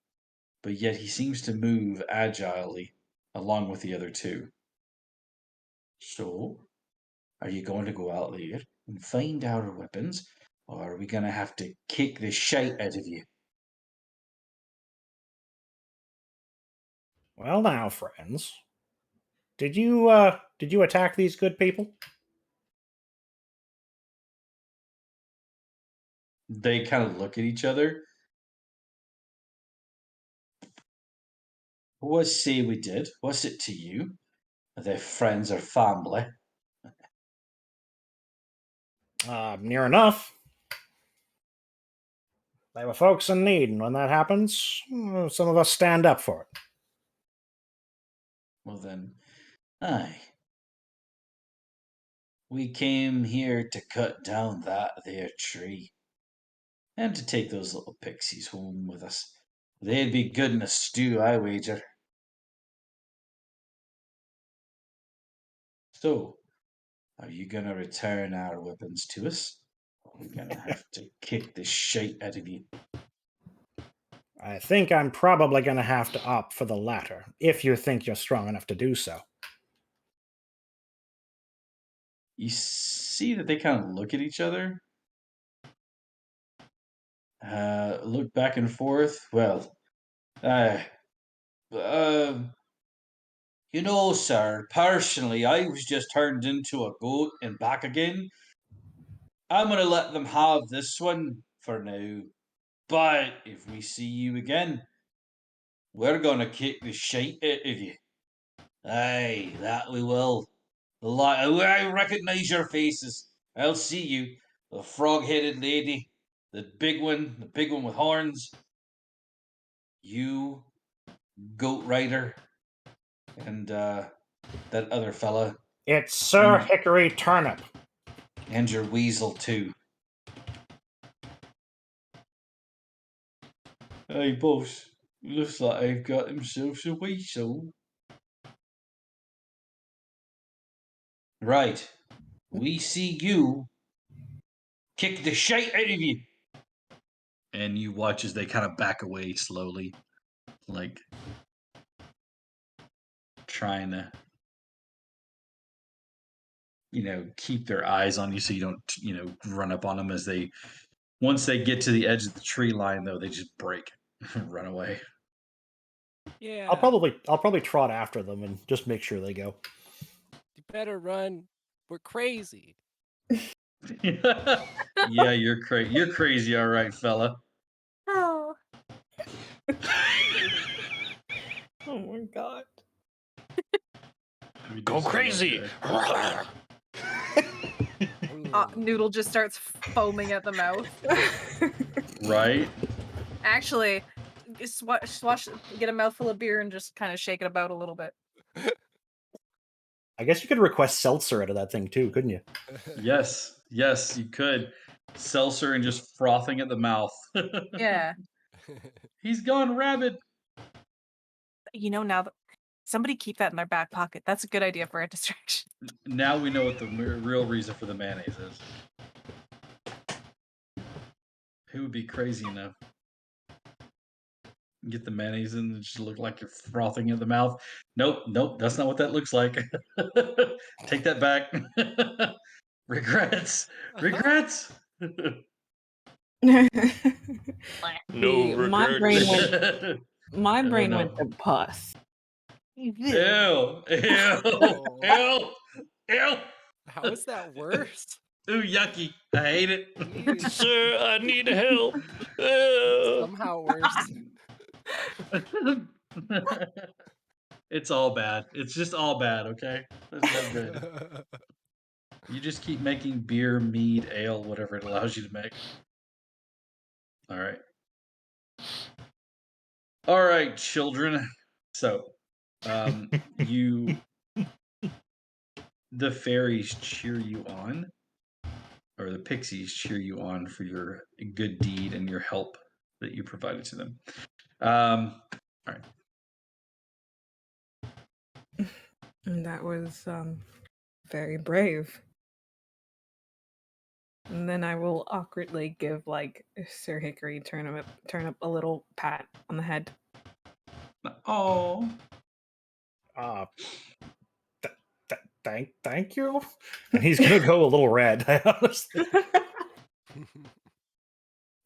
but yet he seems to move agilely along with the other two. So, are you going to go out there and find our weapons, or are we going to have to kick the shite out of you? Well, now, friends, did you attack these good people? They kind of look at each other. What say we did? What's it to you? Are they friends or family? Near enough. They were folks in need, and when that happens, some of us stand up for it. Well then, aye. We came here to cut down that there tree, and to take those little pixies home with us. They'd be good in a stew, I wager. So, are you gonna return our weapons to us? Or are we gonna have to kick the shite out of you? I think I'm probably going to have to opt for the latter, if you think you're strong enough to do so. You see that they kind of look at each other, look back and forth. Well, uh, uh, sir, personally, I was just turned into a goat and back again. I'm gonna let them have this one for now. But if we see you again, we're gonna kick the shite out of you. Aye, that we will. I recognize your faces. I'll see you. The frog-headed lady, the big one with horns. You, Goat Rider, and that other fella, It's Sir and Hickory Turnip. your weasel too. Hey, boss. Looks like I've got himself a weasel. Right. We see you kick the shite out of you. And you watch as they kind of back away slowly, like trying to, keep their eyes on you so you don't, run up on them as they, once they get to the edge of the tree line, though, they just break and run away. Yeah. I'll probably trot after them and just make sure they go. You better run. We're crazy. Yeah, you're crazy. You're crazy, all right, fella. Oh. Oh my god. Let me do Go something crazy! like Noodle just starts foaming at the mouth. that. Right? Actually, swash, get a mouthful of beer and just kind of shake it about a little bit. I guess you could request seltzer out of that thing too, couldn't you? Yes, you could. Seltzer and just frothing at the mouth. Yeah. He's gone rabid. Now that somebody keep that in their back pocket. That's a good idea for a distraction. Now we know what the real reason for the mayonnaise is. Who would be crazy enough? Get the mayonnaise in and just look like you're frothing at the mouth. Nope, that's not what that looks like. Take that back. Regrets. No See, my regrets. brain went. My Oh, brain no. went to pus. Ew. How is that worse? Ooh, yucky. I hate it. Jeez, Sir, I need help. somehow worse. It's all bad. It's just all bad, okay? There's no good. You just keep making beer, mead, ale, whatever it allows you to make. All right. All right, children. So, the fairies cheer you on, or the pixies cheer you on for your good deed and your help that you provided to them. All right. And that was very brave. And then I will awkwardly give Sir Hickory turn up a little pat on the head. Oh. Thank you. And he's gonna go a little red. Honestly.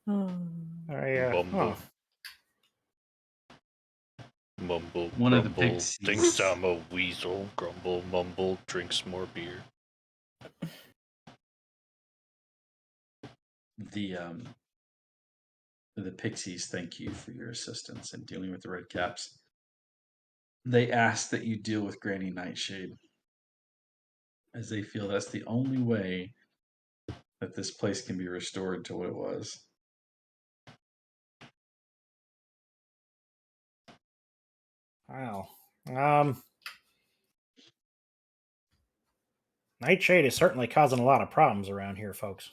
Mumble. Mumble, One of the grumble, pixies. thinks I'm a weasel. Grumble, mumble, drinks more beer. The pixies thank you for your assistance in dealing with the red caps. They ask that you deal with Granny Nightshade, as they feel that's the only way that this place can be restored to what it was. Wow. Nightshade is certainly causing a lot of problems around here, folks.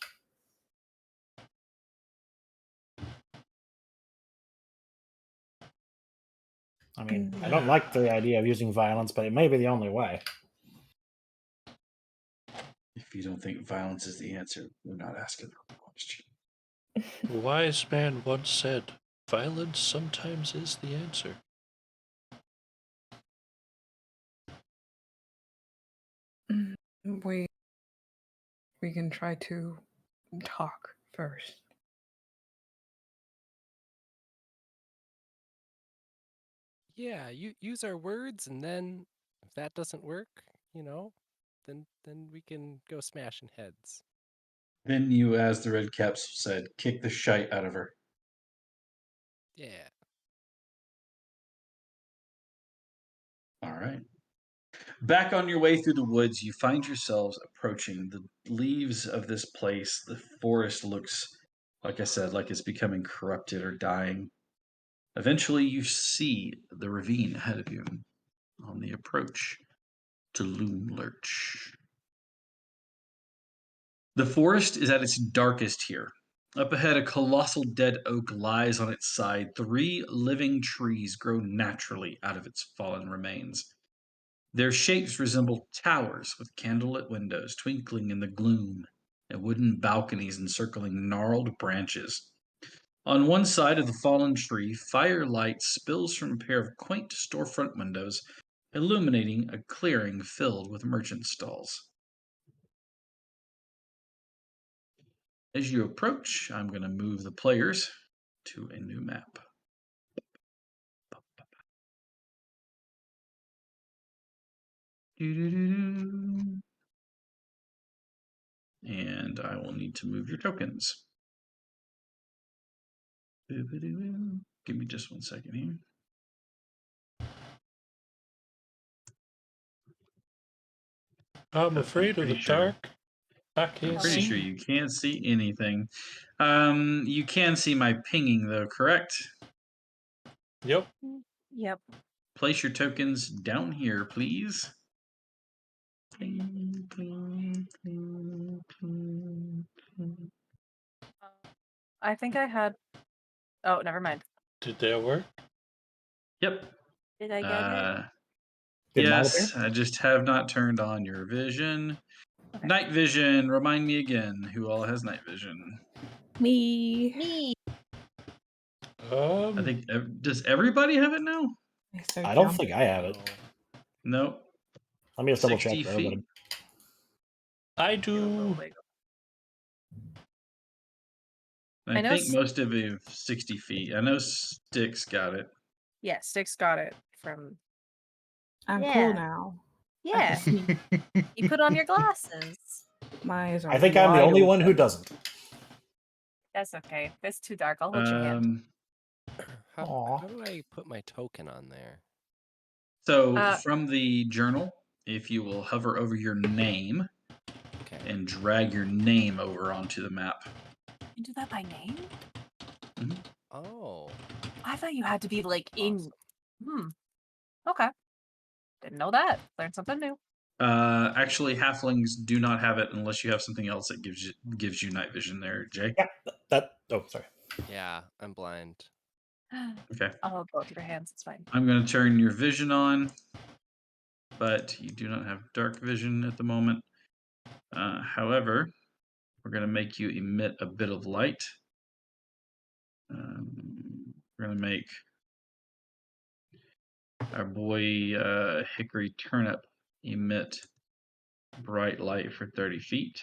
I mean, I don't like the idea of using violence, but it may be the only way. If you don't think violence is the answer, we're not asking the question. A wise man once said, violence sometimes is the answer. We can try to talk first. Yeah, you use our words, and then if that doesn't work, then we can go smashing heads. Then you, as the red caps said, kick the shite out of her. Yeah. All right. Back on your way through the woods, you find yourselves approaching the leaves of this place. The forest looks, like I said, like it's becoming corrupted or dying. Eventually, you see the ravine ahead of you on the approach to Loom Lurch. The forest is at its darkest here. Up ahead, a colossal dead oak lies on its side. 3 living trees grow naturally out of its fallen remains. Their shapes resemble towers with candlelit windows twinkling in the gloom and wooden balconies encircling gnarled branches. On one side of the fallen tree, firelight spills from a pair of quaint storefront windows, illuminating a clearing filled with merchant stalls. As you approach, I'm going to move the players to a new map. And I will need to move your tokens. Give me just 1 second here. I'm afraid of the dark. I I'm can't pretty sure see. you can't see anything. You can see my pinging though, correct? Yep. Yep. Place your tokens down here, please. I think I had. Oh, never mind. Did that work? Yep. Did I get it? Did mine appear? Yes, I just have not turned on your vision. Okay. Night vision. Remind me again who all has night vision. Me. Me. I think does everybody have it now? I don't think I have it. No. Let me just double check 60 for everybody. feet. I do. I know think s- most of you have 60 feet. I know Sticks got it. Yeah, Styx got it from. I'm Yeah. cool now. I Yeah. can see. You put on your glasses. My eyes are I think I'm the wide only one who open. doesn't. That's okay. If it's too dark, I'll hold your hand. Aw. How do I put my token on there? So from the journal, if you will hover over your name Okay. and drag your name over onto the map. You do that by name? Oh. I thought you had to be like in. Awesome. Okay. Didn't know that. Learned something new. Actually, halflings do not have it unless you have something else that gives you night vision. There, Jay. Yeah, oh, sorry. Yeah, I'm blind. Okay. I'll hold both your hands. It's fine. I'm going to turn your vision on, but you do not have dark vision at the moment. However, we're going to make you emit a bit of light. We're going to make our boy Hickory Turnip emit bright light for 30 feet.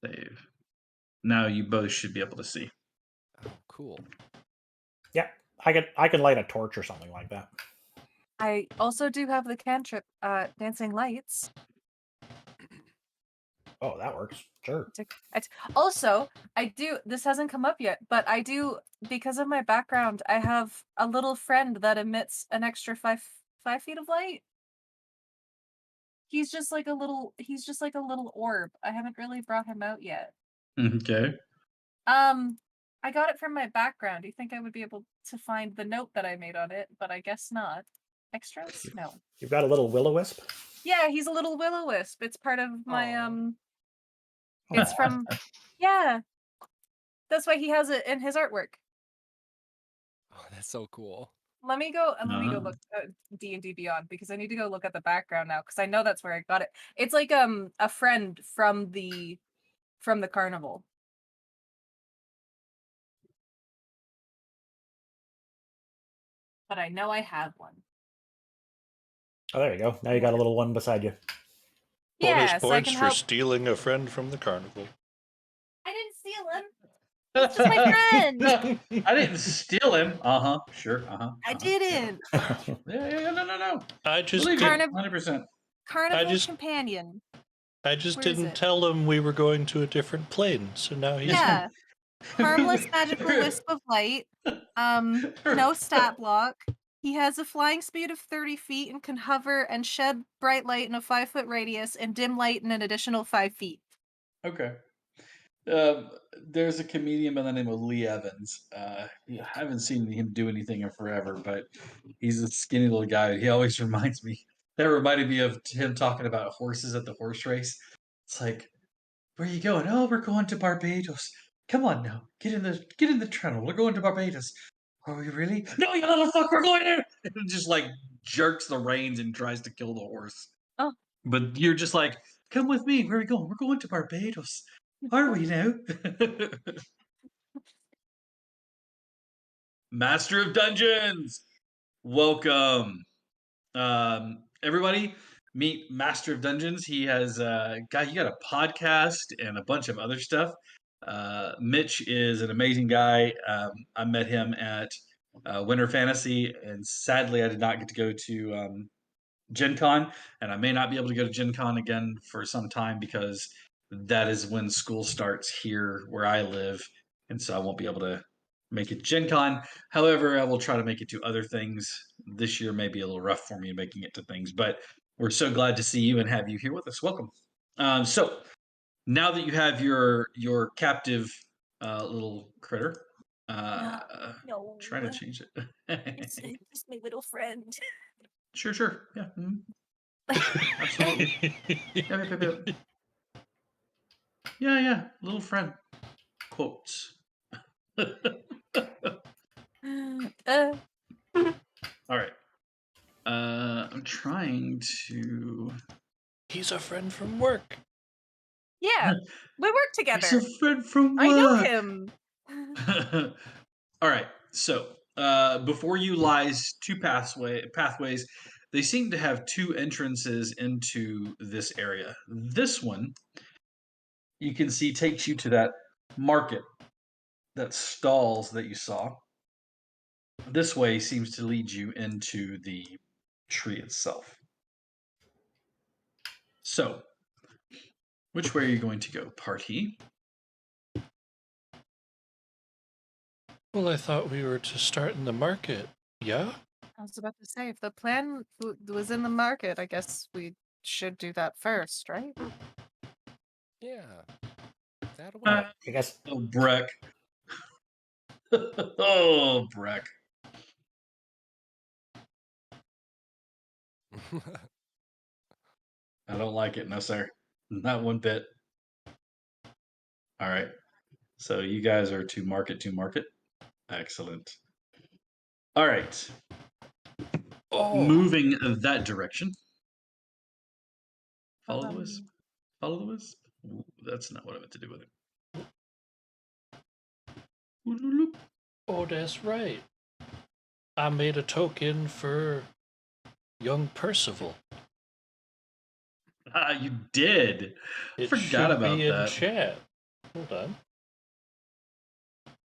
Save. Now you both should be able to see. Oh, cool. Yeah, I can light a torch or something like that. I also do have the cantrip, dancing lights. Oh, that works. Sure. Also, I do. This hasn't come up yet, but I do, because of my background. I have a little friend that emits an extra 5 feet of light. He's just like a little. He's just like a little orb. I haven't really brought him out yet. Okay. I got it from my background. Do you think I would be able to find the note that I made on it? But I guess not. Extras? No. You've got a little will-o-wisp? Yeah, he's a little will-o-wisp. It's part of my It's Aw. from. Yeah. That's why he has it in his artwork. Oh, that's so cool. Let me go look at D&D Beyond, because I need to go look at the background now, because I know that's where I got it. It's like a friend from the carnival. But I know I have one. Oh, there you go. Now you got a little one beside you. Bonus Yeah, so I points can for help. stealing a friend from the carnival. I didn't steal him. He's just my friend. I didn't steal him. Sure. I didn't. Yeah. No. I just Believe did. you, 100%. Carnival just- companion. I just Where is didn't it? tell him we were going to a different plane, so now he's. Yeah. Harmless magical wisp of light. No stat block. He has a flying speed of 30 feet and can hover and shed bright light in a 5-foot radius and dim light in an additional 5 feet. Okay. There's a comedian by the name of Lee Evans. I haven't seen him do anything in forever, but he's a skinny little guy. He always reminds me. That reminded me of him talking about horses at the horse race. It's like, where are you going? Oh, we're going to Barbados. Come on now, get in the tunnel. We're going to Barbados. Are we really? No, you little fuck, we're going there. And just like jerks the reins and tries to kill the horse. Oh. But you're just like, come with me. Where are we going? We're going to Barbados. Are we now? Master of Dungeons, welcome. Everybody, meet Master of Dungeons. He has he got a podcast and a bunch of other stuff. Mitch is an amazing guy. I met him at Winter Fantasy, and sadly, I did not get to go to Gen Con, and I may not be able to go to Gen Con again for some time because that is when school starts here where I live, and so I won't be able to make it Gen Con. However, I will try to make it to other things. This year may be a little rough for me making it to things, but we're so glad to see you and have you here with us. Welcome. So now that you have your captive little critter, No. try to change it. It's my little friend. Sure. Yeah. Absolutely. Yeah. Little friend. Quotes. Uh, All right. I'm trying to. He's a friend from work. yeah, we work He's together. a friend from I know work. him. All right. So before you lies two pathways. They seem to have two entrances into this area. This one you can see takes you to that market, that stalls that you saw. This way seems to lead you into the tree itself. So, which way are you going to go, party? Well, I thought we were to start in the market. Yeah? I was about to say, if the plan was in the market, I guess we should do that first, right? Yeah. That I away. guess Oh, Breck. Oh, Breck. I don't like it. No, sir. Not one bit. All right. So you guys are to market. Excellent. All right. Oh, Moving that direction. Follow the wisp. Um, Follow the wisp. Ooh, that's not what I meant to do with it. Oodaloop. oh, that's right. I made a token for young Percival. Ah, you did. It Forgot should be about in that. chat. Hold on.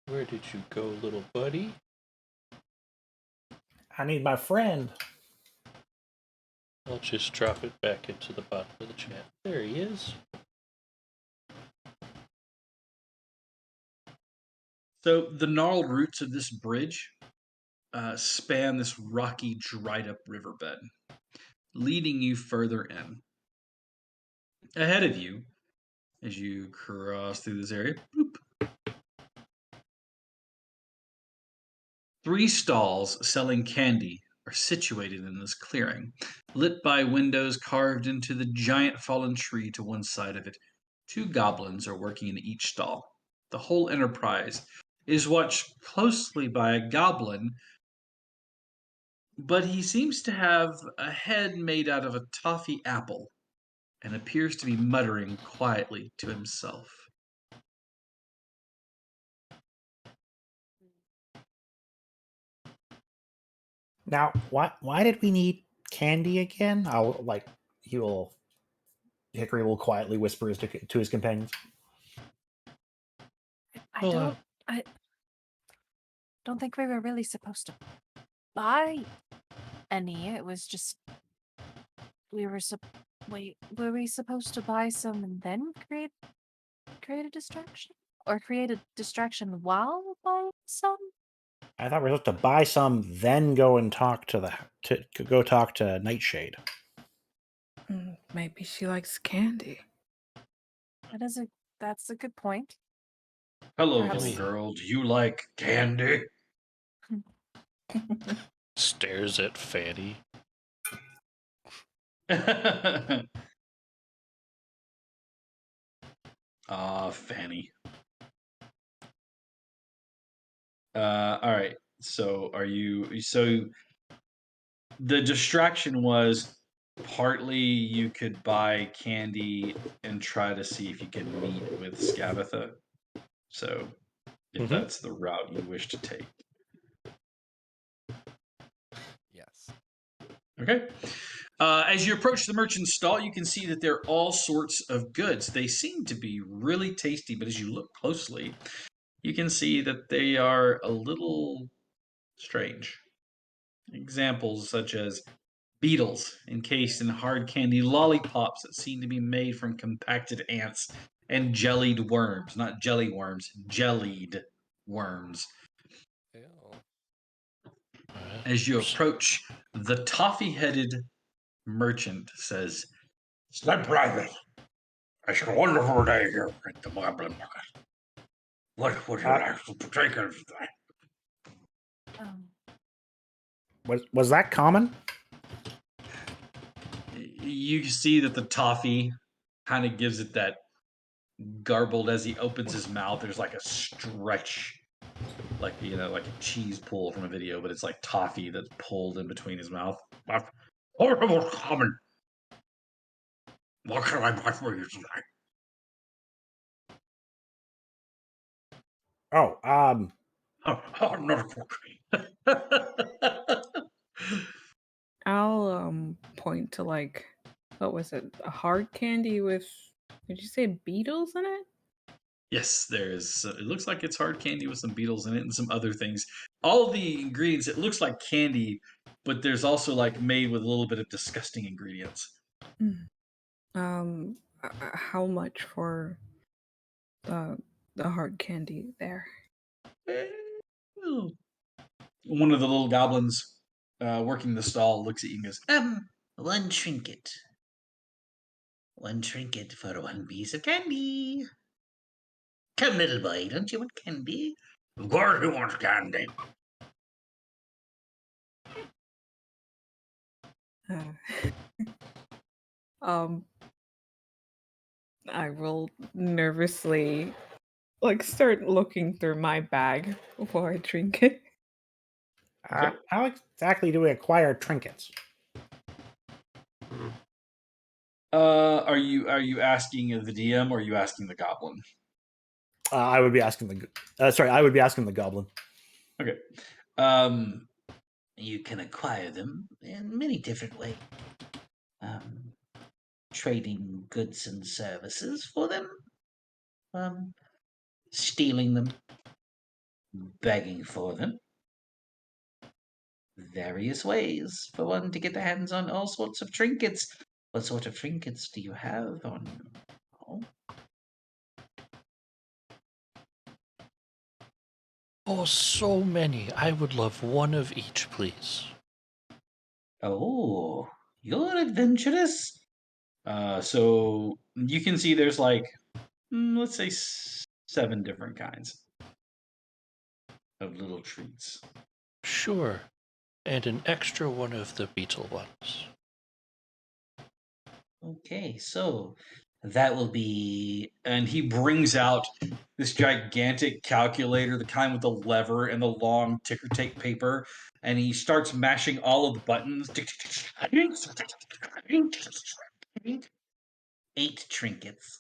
Where did you go, little buddy? I need my friend. I'll just drop it back into the bottom of the chat. There he is. So the gnarled roots of this bridge span this rocky, dried up riverbed, leading you further in. Ahead of you, as you cross through this area, boop, 3 stalls selling candy are situated in this clearing, lit by windows carved into the giant fallen tree to one side of it. 2 goblins are working in each stall. The whole enterprise is watched closely by a goblin, but he seems to have a head made out of a toffee apple and appears to be muttering quietly to himself. Now, why did we need candy again? Hickory will quietly whisper to his companions. Well, I don't think we were really supposed to buy any. It was just we were wait, were we supposed to buy some and then create a distraction? Or create a distraction while buying some? I thought we were supposed to buy some, then go and talk to go talk to Nightshade. Maybe she likes candy. That's a good point. Hello, Perhaps- little girl. Do you like candy? stares at Fanny. Ah, Fanny. All right. So the distraction was partly you could buy candy and try to see if you could meet with Scabatha. So if Mhm. that's the route you wish to take. Yes. Okay. As you approach the merchant's stall, you can see that there are all sorts of goods. They seem to be really tasty, but as you look closely, you can see that they are a little strange. Examples such as beetles encased in hard candy lollipops that seem to be made from compacted ants and jellied worms. Not jelly worms, jellied worms. Ew. As you approach, the toffee-headed merchant says, "Step right in. It's a wonderful day here at the Goblin Market. What would you like to partake of today?" Um, Was that common? You see that the toffee kind of gives it that garbled as he opens his mouth. There's like a stretch, like like a cheese pull from a video, but it's like toffee that's pulled in between his mouth. Horrible common. What can I buy for you tonight? Oh, I'm not a cook. I'll point to like, what was it? A hard candy with, did you say beetles in it? Yes, there is. It looks like it's hard candy with some beetles in it and some other things. All the ingredients, it looks like candy, but there's also like made with a little bit of disgusting ingredients. How much for the hard candy there? One of the little goblins working the stall looks at you and goes, One trinket. One trinket for one piece of candy. Come, little boy, don't you want candy? "Of course he wants candy." Uh, um, I will nervously like start looking through my bag before I drink it. how exactly do we acquire trinkets? Are you asking the DM or are you asking the goblin? I would be asking the goblin. Okay. You can acquire them in many different ways. Trading goods and services for them. Stealing them. Begging for them. Various ways for one to get their hands on all sorts of trinkets. What sort of trinkets do you have on you? Oh, Oh, so many. I would love one of each, please. Oh, you're adventurous. So you can see there's like, let's say 7 different kinds of little treats. Sure. And an extra one of the beetle ones. Okay, so that will be. And he brings out this gigantic calculator, the kind with the lever and the long ticker tape paper, and he starts mashing all of the buttons. 8 trinkets.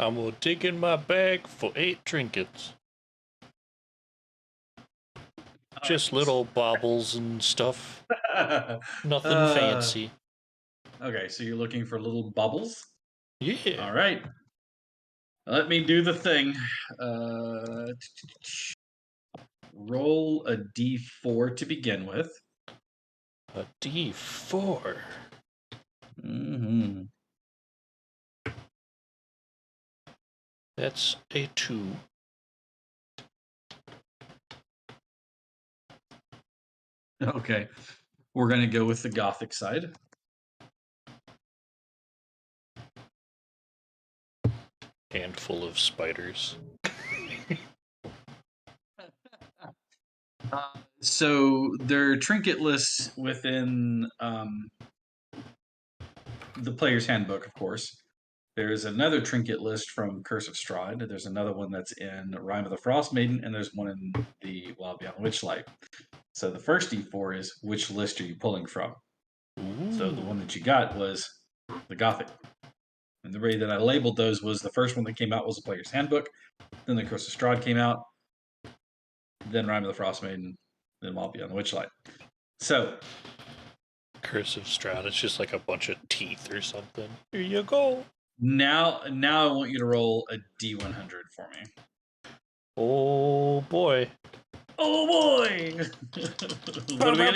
I'm gonna dig in my bag for 8 trinkets. Just little baubles and stuff. Nothing fancy. Okay, so you're looking for little bubbles? Yeah. All right. Let me do the thing. Roll a d4 to begin with. A D4. Mm-hmm. That's a 2. Okay. We're going to go with the Gothic side. Handful of spiders. So there are trinket lists within the player's handbook, of course. There's another trinket list from Curse of Strahd. There's another one that's in Rime of the Frost Maiden, and there's one in the Wild Beyond Witchlight. So the first D4 is which list are you pulling from? Ooh. So the one that you got was the Gothic. And the way that I labeled those was the first one that came out was the player's handbook. Then the Curse of Strahd came out. Then Rime of the Frost Maiden. Then Wild Beyond the Witchlight. So Curse of Strahd, it's just like a bunch of teeth or something. Here you go. now I want you to roll a D100 for me. Oh boy. Oh boy! What are we gonna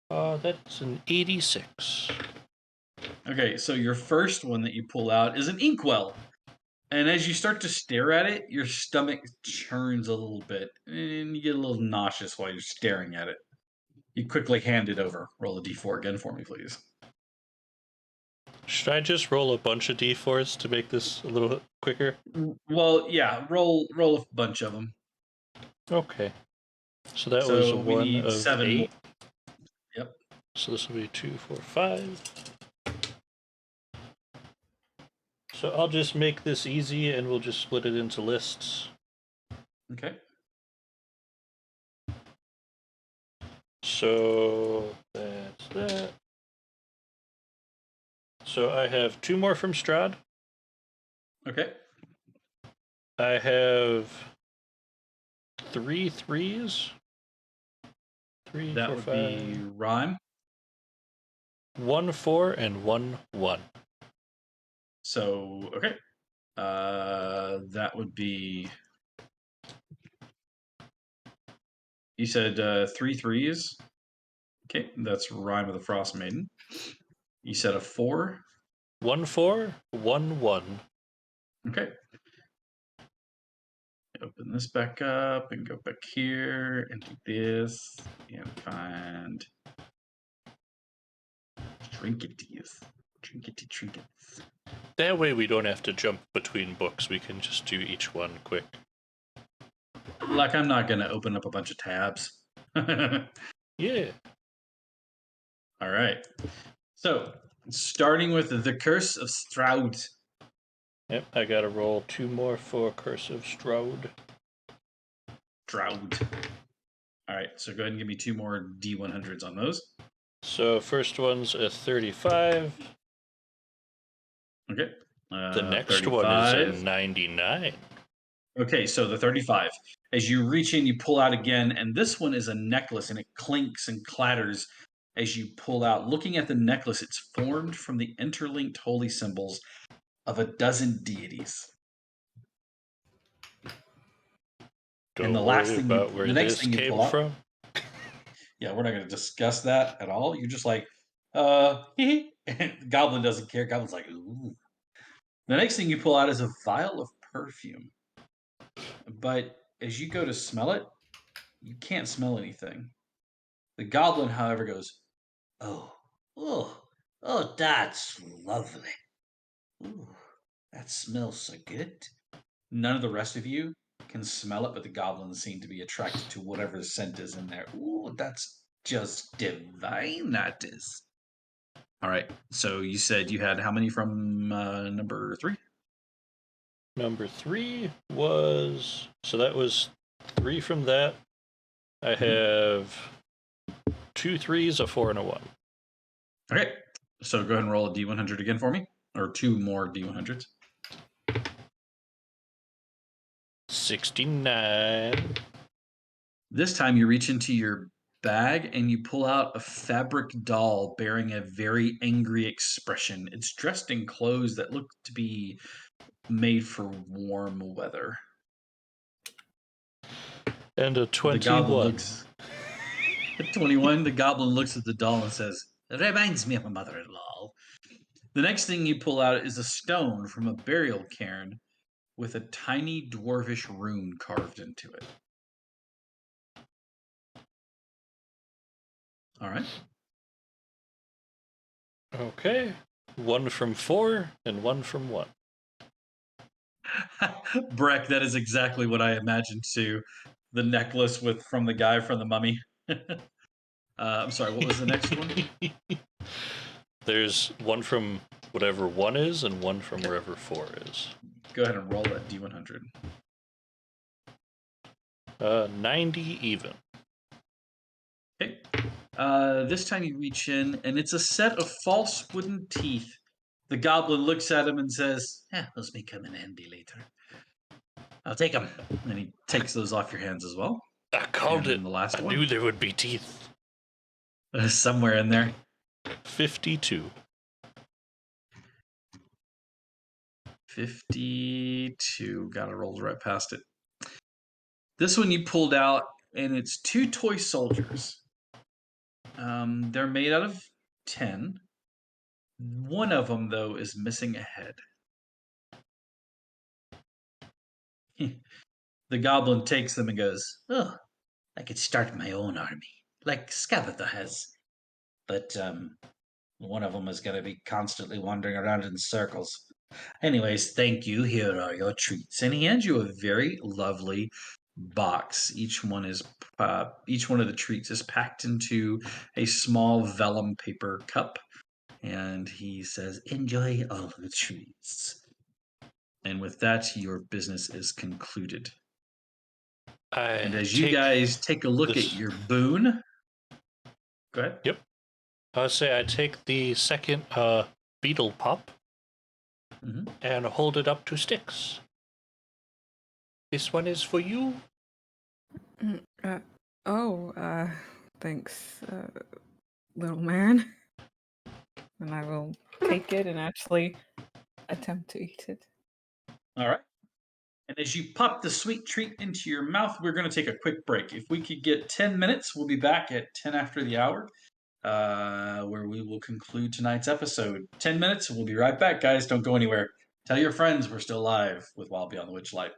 get? That's an 86. Okay, so your first one that you pull out is an inkwell. And as you start to stare at it, your stomach churns a little bit, and you get a little nauseous while you're staring at it. You quickly hand it over. Roll a d4 again for me, please. Should I just roll a bunch of D4s to make this a little quicker? Well, yeah, roll a bunch of them. Okay. So that was So we one need of 7 more. 8. Yep. So this will be 2, 4, 5. So I'll just make this easy and we'll just split it into lists. Okay. So that's that. So I have 2 more from Strahd. Okay. I have 3 threes. 3, That 4, would 5. be rhyme. 1, 4, and 1, 1. So, okay. That would be. You said 3 threes. Okay, that's rhyme of the Frost Maiden. You said a 4. 1, 4, 1, 1. Okay. Open this back up and go back here and do this and find trinkets. Trinkets. That way we don't have to jump between books. We can just do each one quick. Like, I'm not going to open up a bunch of tabs. Yeah. All right. So, starting with the Curse of Stroud. Yep, I gotta roll 2 more for Curse of Strahd. Stroud. All right, so go ahead and give me 2 more D100s on those. So first one's a 35. Okay. The next 35. one is a 99. Okay, so the 35. As you reach in, you pull out again, and this one is a necklace, and it clinks and clatters as you pull out. Looking at the necklace, it's formed from the interlinked holy symbols of a dozen deities. Don't And the last worry thing about where the next this thing you came pull out, from. yeah, we're not going to discuss that at all. You're just like, hee hee. Goblin doesn't care. Goblin's like, ooh. The next thing you pull out is a vial of perfume. But as you go to smell it, you can't smell anything. The goblin, however, goes, oh, oh, oh, that's lovely. Ooh, that smells so good. None of the rest of you can smell it, but the goblins seem to be attracted to whatever scent is in there. Ooh, that's just divine, that is. All right, so you said you had how many from number 3? Number 3 was... So that was 3 from that. I have 2 3s, a 4, and a 1. Okay, so go ahead and roll a D100 again for me, or 2 more D100s. 69. This time you reach into your bag and you pull out a fabric doll bearing a very angry expression. It's dressed in clothes that look to be made for warm weather. And a The goblin 21. looks at 21. The goblin looks at the doll and says, "It reminds me of my mother-in-law." The next thing you pull out is a stone from a burial cairn with a tiny dwarvish rune carved into it. All right. Okay. 1 from 4 and 1 from 1. Breck, that is exactly what I imagined too. The necklace from the guy from the mummy. I'm sorry, what was the next one? There's 1 from whatever 1 is and 1 from wherever 4 is. Go ahead and roll that D100. 90 even. Okay. This time you reach in, and it's a set of false wooden teeth. The goblin looks at him and says, those may come in handy later. I'll take them. And he takes those off your hands as well. I called it. The last I one. knew there would be teeth. Somewhere in there. 52. 52. Gotta roll right past it. This one you pulled out, and it's 2 toy soldiers. They're made out of tin. One of them, though, is missing a head. The goblin takes them and goes, "Oh, I could start my own army, like Scabatha has. But one of them is going to be constantly wandering around in circles. Anyways, thank you. Here are your treats." And he hands you a very lovely box. Each one of the treats is packed into a small vellum paper cup, and he says, "Enjoy all the treats." And with that, your business is concluded. And I as you take guys take a look at this. your boon, go ahead. Yep. I would say I take the second beetle pop Mhm. and hold it up to Sticks. This one is for you. Thanks, little man. And I will take it and actually attempt to eat it. All right. And as you pop the sweet treat into your mouth, we're going to take a quick break. If we could get 10 minutes, we'll be back at 10 after the hour, where we will conclude tonight's episode. 10 minutes, we'll be right back, guys. Don't go anywhere. Tell your friends we're still live with Wild Beyond the Witchlight.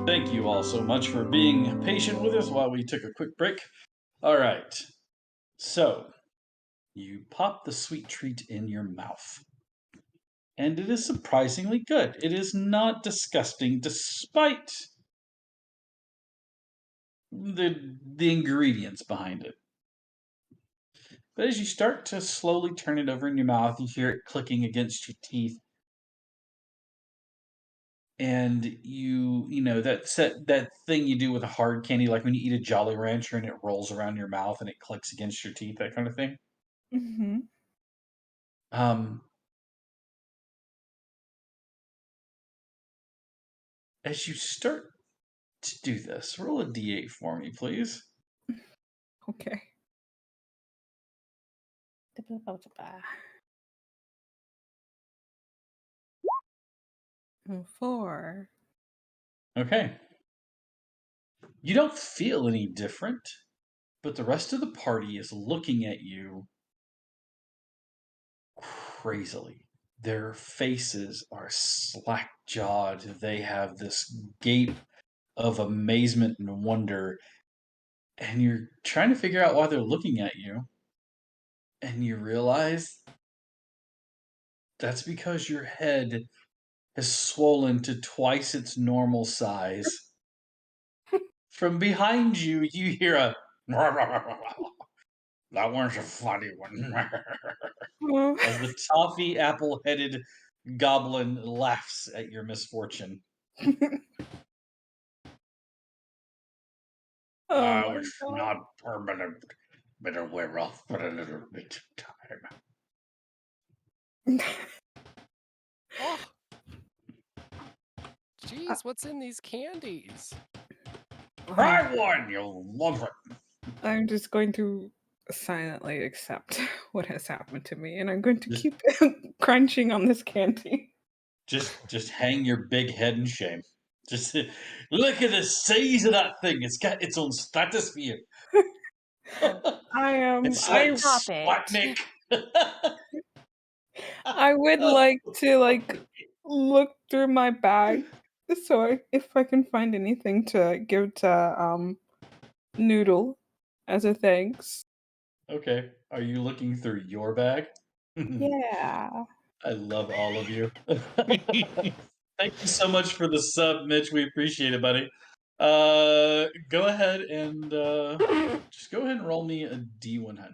Thank you all so much for being patient with us while we took a quick break. All right. So, you pop the sweet treat in your mouth. And it is surprisingly good. It is not disgusting despite the ingredients behind it. But as you start to slowly turn it over in your mouth, you hear it clicking against your teeth. And you know that thing you do with a hard candy, like when you eat a Jolly Rancher and it rolls around your mouth and it clicks against your teeth, that kind of thing. Mm-hmm. Um, as you start to do this, roll a d8 for me, please. Okay. 4. Okay. You don't feel any different, but the rest of the party is looking at you crazily. Their faces are slack jawed. They have this gape of amazement and wonder, and you're trying to figure out why they're looking at you. And you realize that's because your head has swollen to twice its normal size. From behind you, you hear a that one's a funny one. Oh, As the toffee apple headed goblin laughs at your misfortune. oh Oh, my it's not permanent. Better wear off for a little bit of time. god. Oh, jeez, what's in these candies? Try one, you'll love it. I'm just going to silently accept what has happened to me, and I'm going to Just- keep crunching on this candy. Just hang your big head in shame. Just look at the size of that thing. It's got its own stratosphere. It's I like Stop it. Sputnik. I would like to look through my bag if I can find anything to give to Noodle as a thanks. Okay. Are you looking through your bag? Yeah. I love all of you. Thank you so much for the sub, Mitch. We appreciate it, buddy. Go ahead and just go ahead and roll me a D100.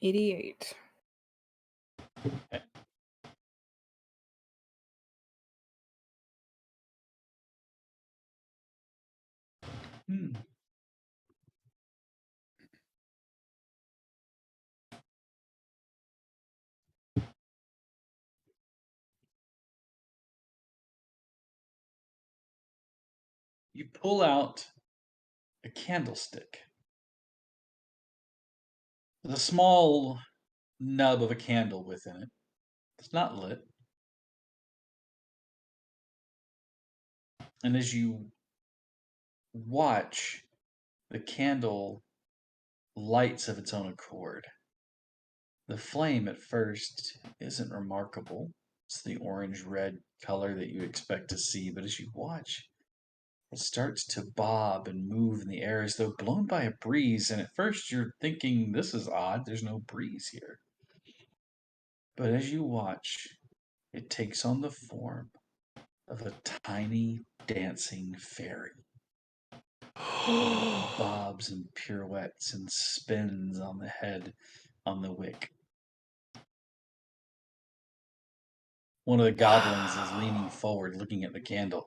88. Hmm. You pull out a candlestick with a small nub of a candle within it. It's not lit. And as you watch, the candle lights of its own accord. The flame at first isn't remarkable. It's the orange red color that you expect to see, but as you watch, it starts to bob and move in the air as though blown by a breeze. And at first, you're thinking, this is odd, there's no breeze here. But as you watch, it takes on the form of a tiny dancing fairy. It bobs and pirouettes and spins on the head on the wick. One of the goblins is leaning forward, looking at the candle.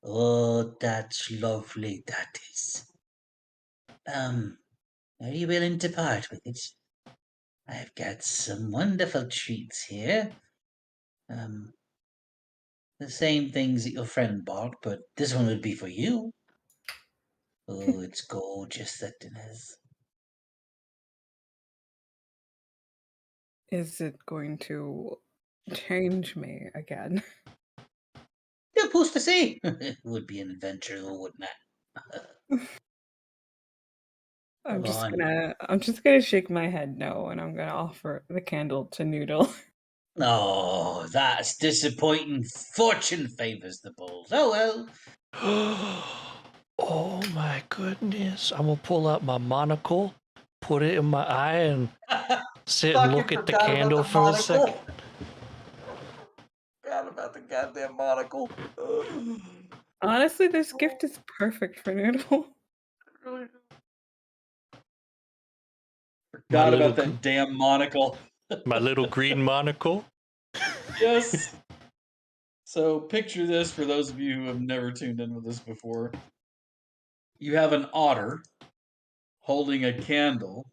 Oh, that's lovely, that is. Are you willing to part with it? I've got some wonderful treats here. The same things that your friend bought, but this one would be for you. Oh, it's gorgeous, that it is. Is it going to change me again? You're supposed to say. It would be an adventure, though, wouldn't it? I'm Come just on. gonna shake my head no, and I'm gonna offer the candle to Noodle. Oh, that's disappointing. Fortune favors the bold. Oh well. Oh my goodness. I'm gonna pull out my monocle, put it in my eye, and sit and look at the candle for a second. Forgot about the goddamn monocle. Honestly, this gift is perfect for Noodle. Forgot little about that damn monocle. My little green monocle. Yes. So picture this for those of you who have never tuned in with us before. You have an otter holding a candle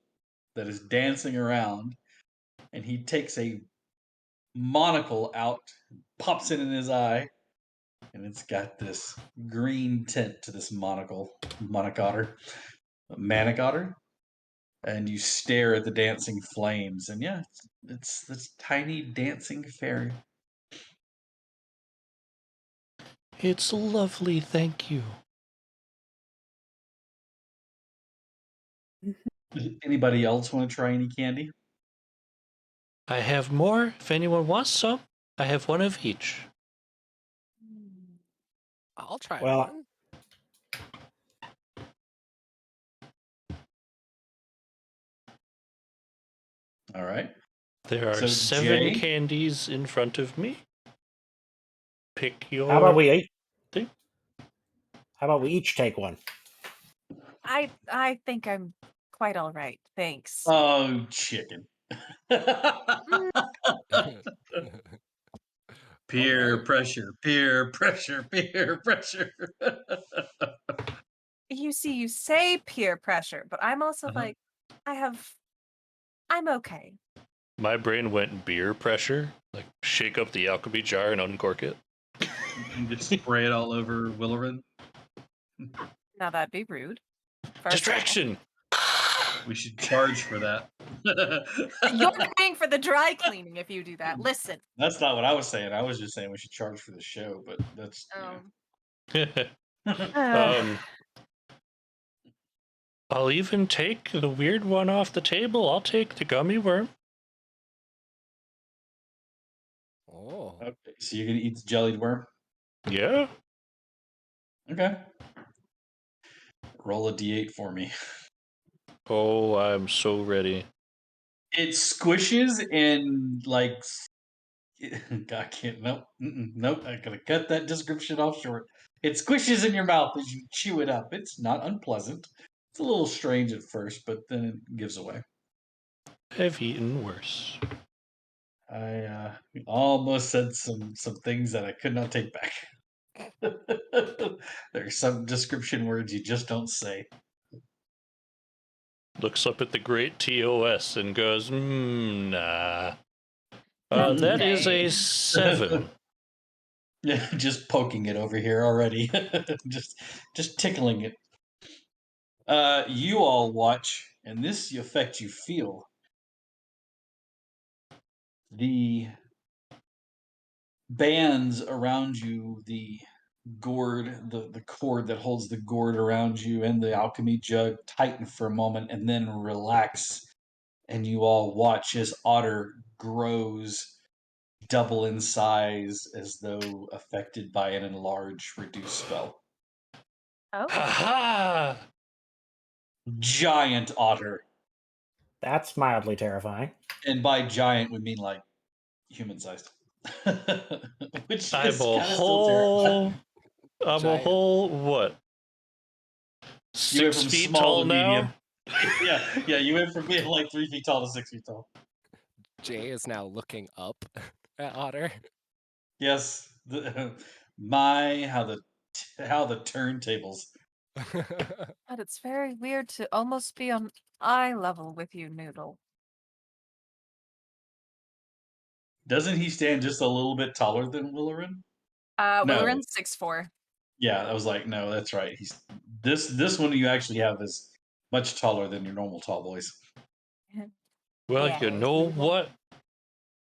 that is dancing around, and he takes a monocle out, pops it in his eye, and it's got this green tint to this manic otter, and you stare at the dancing flames, and yeah, it's this tiny dancing fairy. It's lovely, thank you. Anybody else want to try any candy? I have more if anyone wants some. I have one of each. I'll try Well, one. All right. There are So, 7 Jay? candies in front of me. Pick your how about we thing. How about we each take one? I think I'm quite all right. Thanks. Oh, chicken. Peer right. pressure, peer pressure, peer pressure. You see, you say peer pressure, but I'm also Uh-huh. like, I'm okay. My brain went beer pressure. Like, shake up the alchemy jar and uncork it. And just spray it all over Willerin. Now that'd be rude. First of all. Distraction! We should charge for that. You're paying for the dry cleaning if you do that. Listen. That's not what I was saying. I was just saying we should charge for the show, but that's. Uh, I'll even take the weird one off the table. I'll take the gummy worm. Oh. Okay, so you're gonna eat the jellied worm? Yeah. Okay. Roll a d8 for me. Oh, I'm so ready. It squishes and like. God can't. Nope. Nope. I gotta cut that description off short. It squishes in your mouth as you chew it up. It's not unpleasant. It's a little strange at first, but then it gives away. I've eaten worse. I almost said some things that I could not take back. There's some description words you just don't say. Looks up at the great TOS and goes, nah. That is a 7. Yeah, just poking it over here already. just tickling it. You all watch, and this effect you feel. The bands around you, the gourd, the cord that holds the gourd around you, and the alchemy jug tighten for a moment and then relax. And you all watch as Otter grows double in size as though affected by an enlarge reduce spell. oh. Ha ha! Giant Otter. That's mildly terrifying. And by giant, we mean like human sized. Which I'm is a kind of still terrifying. whole. I'm a Giant. whole what? You went 6 from feet small tall to now? medium. Yeah, you went from being like 3 feet tall to 6 feet tall. Jay is now looking up at Otter. Yes, how the turntables. But it's very weird to almost be on eye level with you, Noodle. Doesn't he stand just a little bit taller than Willerin? No. Willerin's 6'4". Yeah, I was like, no, that's right. He's this one you actually have is much taller than your normal tall boys. Well, Yeah. you know what?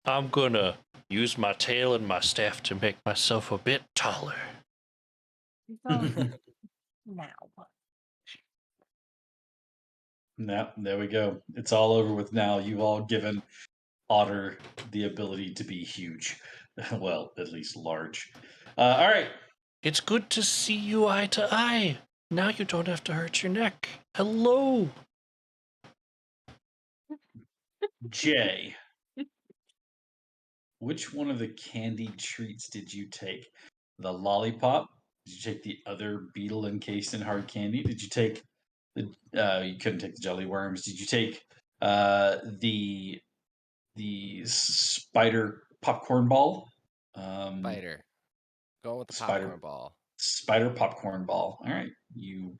I'm gonna use my tail and my staff to make myself a bit taller. Now. No, there we go. It's all over with now. You've all given Otter the ability to be huge. Well, at least large. All right. It's good to see you eye to eye. Now you don't have to hurt your neck. Hello. Jay, which one of the candied treats did you take? The lollipop? Did you take the other beetle encased in hard candy? Did you take the? You couldn't take the jelly worms. Did you take the spider popcorn ball? Spider. Going with the Spider popcorn ball. spider popcorn ball. All right, you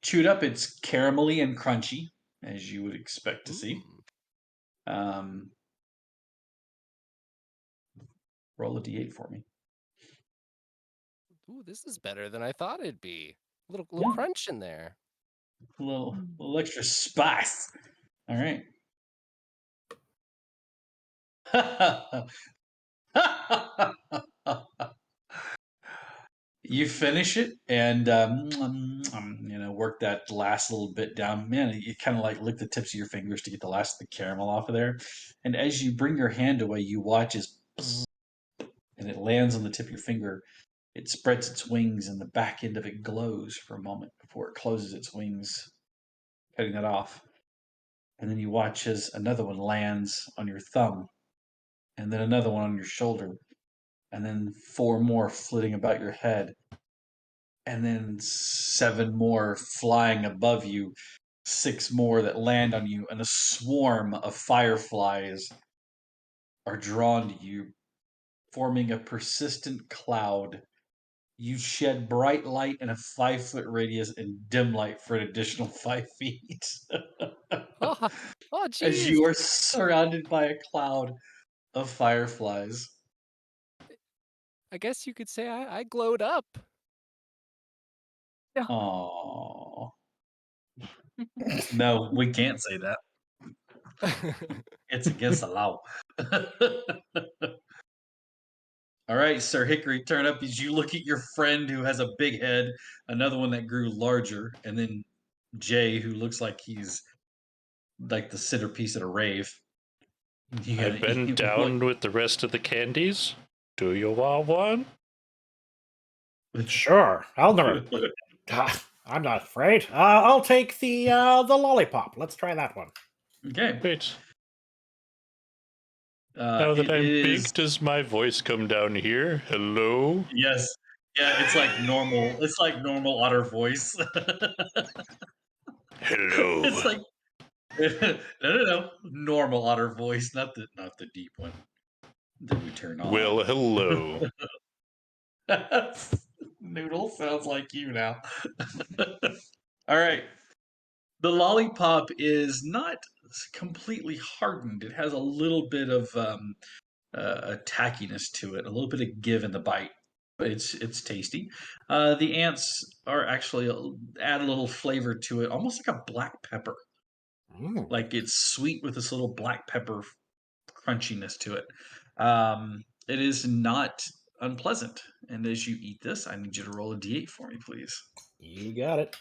chew it up. It's caramelly and crunchy, as you would expect to see. Um, roll a d8 for me. Ooh, this is better than I thought it'd be. A little crunch in there. A little extra spice. All right. You finish it and work that last little bit down. Man, you kind of like lick the tips of your fingers to get the last of the caramel off of there. And as you bring your hand away, you watch as and it lands on the tip of your finger. It spreads its wings and the back end of it glows for a moment before it closes its wings, cutting that off. And then you watch as another one lands on your thumb, and then another one on your shoulder, and then 4 more flitting about your head, and then 7 more flying above you, 6 more that land on you, and a swarm of fireflies are drawn to you, forming a persistent cloud. You shed bright light in a 5-foot radius and dim light for an additional 5 feet. Oh, As jeez. you are surrounded by a cloud of fireflies. I guess you could say I glowed up. Aww. No, we can't say that. It's against the law. All right, Sir Hickory, turn up as you look at your friend who has a big head, another one that grew larger, and then Jay, who looks like he's like the centerpiece at a rave. I bend down with the rest of the candies. Do you want one? Sure, I'll never. I'm not afraid. I'll take the lollipop. Let's try that one. Okay. Wait. Now that I'm big, does my voice come down here? Hello? Yes. Yeah, it's like normal. It's like normal otter voice. Hello. It's like no. Normal otter voice, not the deep one that we turn on. Well, hello. Noodle sounds like you now. All right. The lollipop is not completely hardened. It has a little bit of a tackiness to it, a little bit of give in the bite. But it's tasty. The ants are actually add a little flavor to it, almost like a black pepper. Like it's sweet with this little black pepper crunchiness to it. It is not unpleasant. And as you eat this, I need you to roll a d8 for me, please. You got it.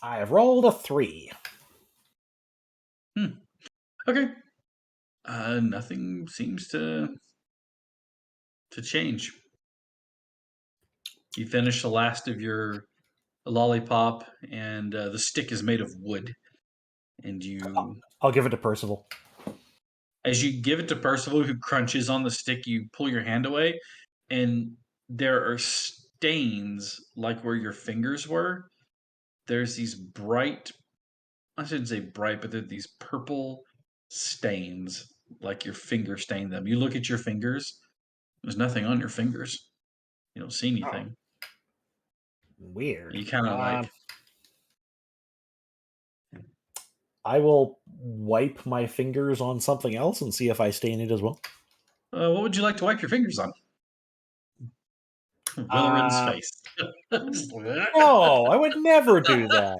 I have rolled a 3. Okay. Nothing seems to change. You finish the last of your lollipop, and the stick is made of wood. And I'll give it to Percival. As you give it to Percival, who crunches on the stick, you pull your hand away, and there are stains like where your fingers were. There's these bright, I shouldn't say bright, but they're these purple stains, like your finger stained them. You look at your fingers, there's nothing on your fingers. You don't see anything. Weird. You kind of like. I will wipe my fingers on something else and see if I stain it as well. What would you like to wipe your fingers on? Willerin's face. No, I would never do that.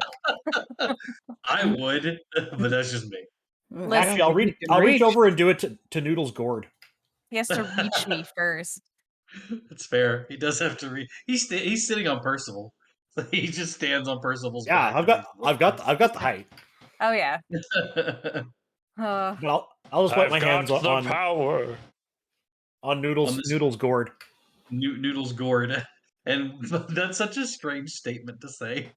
I would, but that's just me. Actually, I'll reach. He can I'll reach reach. over and do it to Noodle's gourd. He has to reach me first. That's fair. He does have to read. He's sitting on Percival. So he just stands on Percival's Yeah, back. I've got the height. Oh yeah. But I'll just wipe my hands on power. On Noodle's this- Noodle's gourd. Noodle's gourd. And that's such a strange statement to say.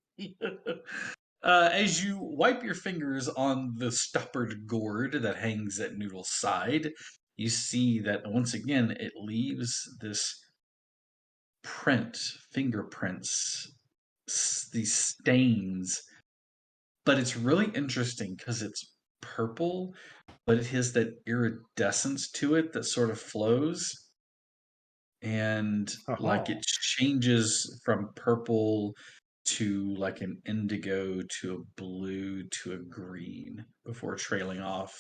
As you wipe your fingers on the stoppered gourd that hangs at Noodle's side, you see that once again it leaves this fingerprints, these stains. But it's really interesting because it's purple, but it has that iridescence to it that sort of flows. And like it changes from purple to like an indigo to a blue to a green before trailing off.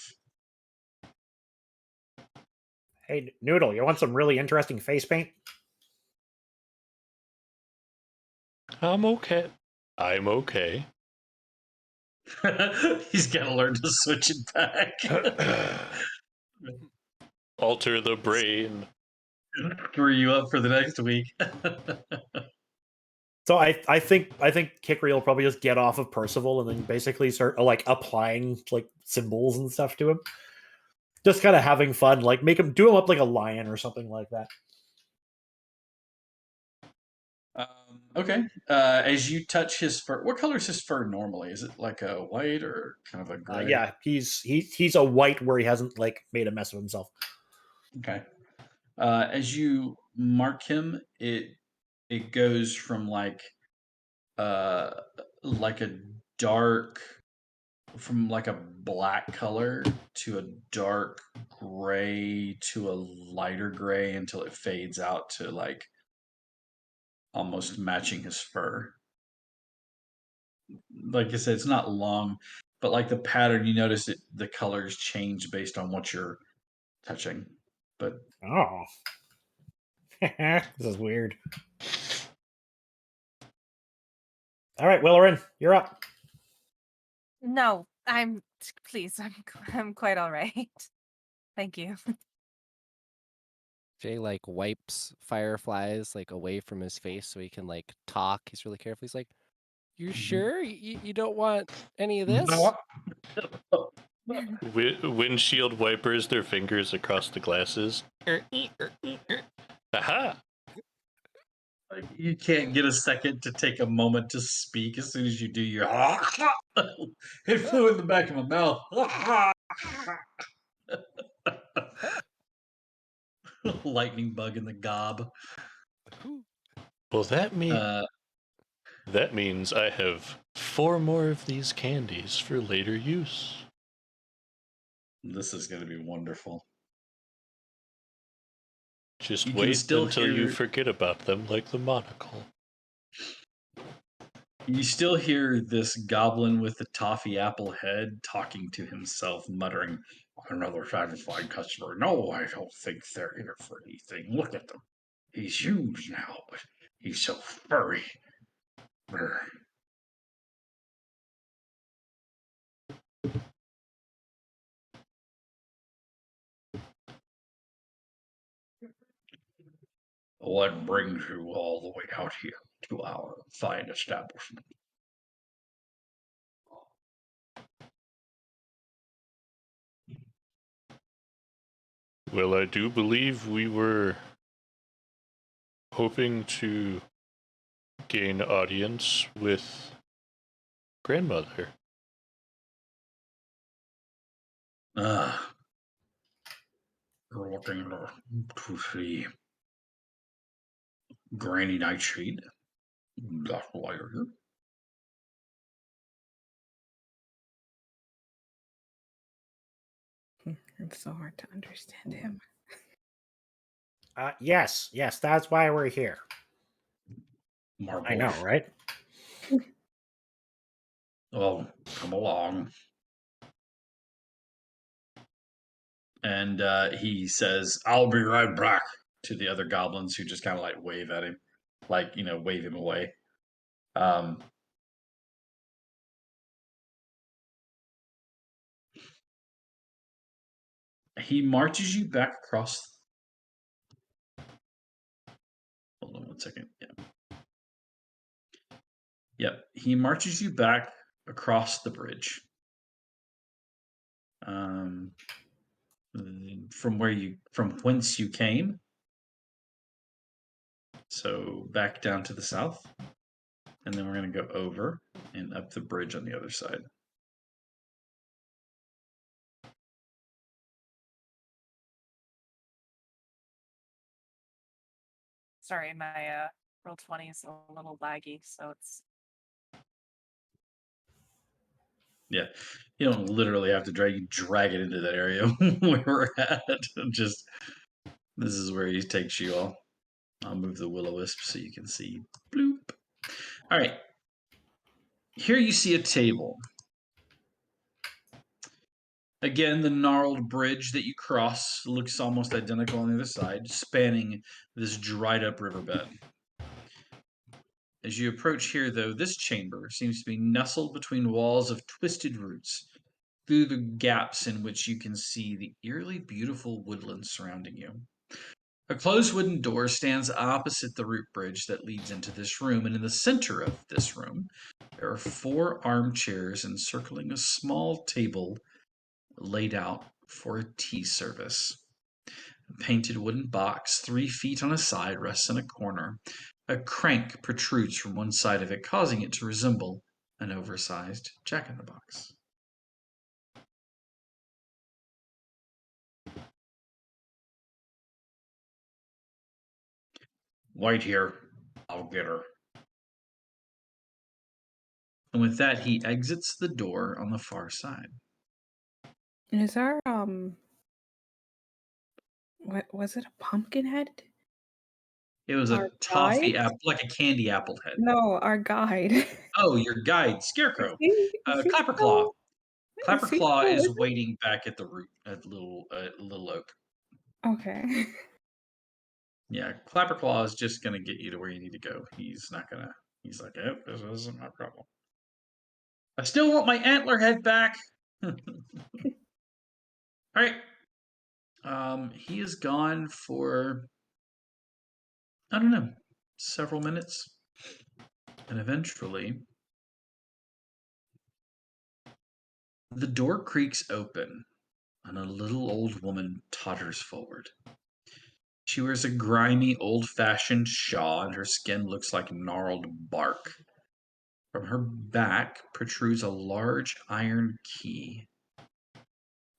Hey, Noodle, you want some really interesting face paint? I'm okay. I'm okay. He's got to learn to switch it back. Alter the brain. Screw you up for the next week. So I think Kikri will probably just get off of Percival and then basically start like applying like symbols and stuff to him. Just kind of having fun, like do him up like a lion or something like that. Okay. As you touch his fur, what color is his fur normally? Is it like a white or kind of a gray? Yeah, he's a white where he hasn't like made a mess of himself. Okay. As you mark him, it goes from like a dark, from like a black color to a dark gray to a lighter gray until it fades out to like almost matching his fur. Like I said, it's not long, but like the pattern, you notice it, the colors change based on what you're touching. But Oh, this is weird. All right, Willerin, you're up. No, please, I'm quite all right. Thank you. Jay like wipes fireflies like away from his face so he can like talk. He's really careful. He's like, "You sure you don't want any of this?" Windshield wipers their fingers across the glasses. Aha! like, you can't get a second to take a moment to speak. As soon as you do, you're it flew in the back of my mouth. Lightning bug in the gob. Well, that means I have 4 more of these candies for later use. This is going to be wonderful. Just You can wait still until hear- you forget about them like the monocle. You still hear this goblin with the toffee apple head talking to himself, muttering, "Another satisfied customer. No, I don't think they're here for anything. Look at them. He's huge now, but he's so furry." Brr. What brings you all the way out here to our fine establishment? Well, I do believe we were hoping to gain audience with grandmother. Ah, you're looking to see Granny Nightshade. That's why you're here. It's so hard to understand him. Yes, that's why we're here. Marble. I know, right? Well, come along. And he says, "I'll be right back," to the other goblins who just kind of like wave at him, like, wave him away. Um, He marches you back across. Hold on 1 second. Yep. He marches you back across the bridge. From whence you came. So back down to the south. And then we're going to go over and up the bridge on the other side. Sorry, my roll 20 is a little laggy, so it's. Yeah, you don't literally have to drag it into that area where we're at. Just this is where he takes you all. I'll move the will-o-wisp so you can see. Bloop. All right. Here you see a table. Again, the gnarled bridge that you cross looks almost identical on the other side, spanning this dried up riverbed. As you approach here, though, this chamber seems to be nestled between walls of twisted roots, through the gaps in which you can see the eerily beautiful woodland surrounding you. A closed wooden door stands opposite the root bridge that leads into this room, and in the center of this room, there are 4 armchairs encircling a small table laid out for a tea service. A painted wooden box, 3 feet on a side, rests in a corner. A crank protrudes from one side of it, causing it to resemble an oversized jack-in-the-box. Wait here. I'll get her. And with that, he exits the door on the far side. Is our what was it, a pumpkin head? It was Our a toffee guide? apple, like a candy apple head. No, our guide. Oh, your guide, Scarecrow. Is he Clapperclaw. still Clapperclaw is with it? waiting back at the root at Little Oak. Okay. Yeah, Clapperclaw is just gonna get you to where you need to go. He's not gonna. He's like, oh, this isn't my problem. I still want my antler head back. All right. He is gone for I don't know, several minutes, and eventually the door creaks open, and a little old woman totters forward. She wears a grimy, old-fashioned shawl, and her skin looks like gnarled bark. From her back protrudes a large iron key.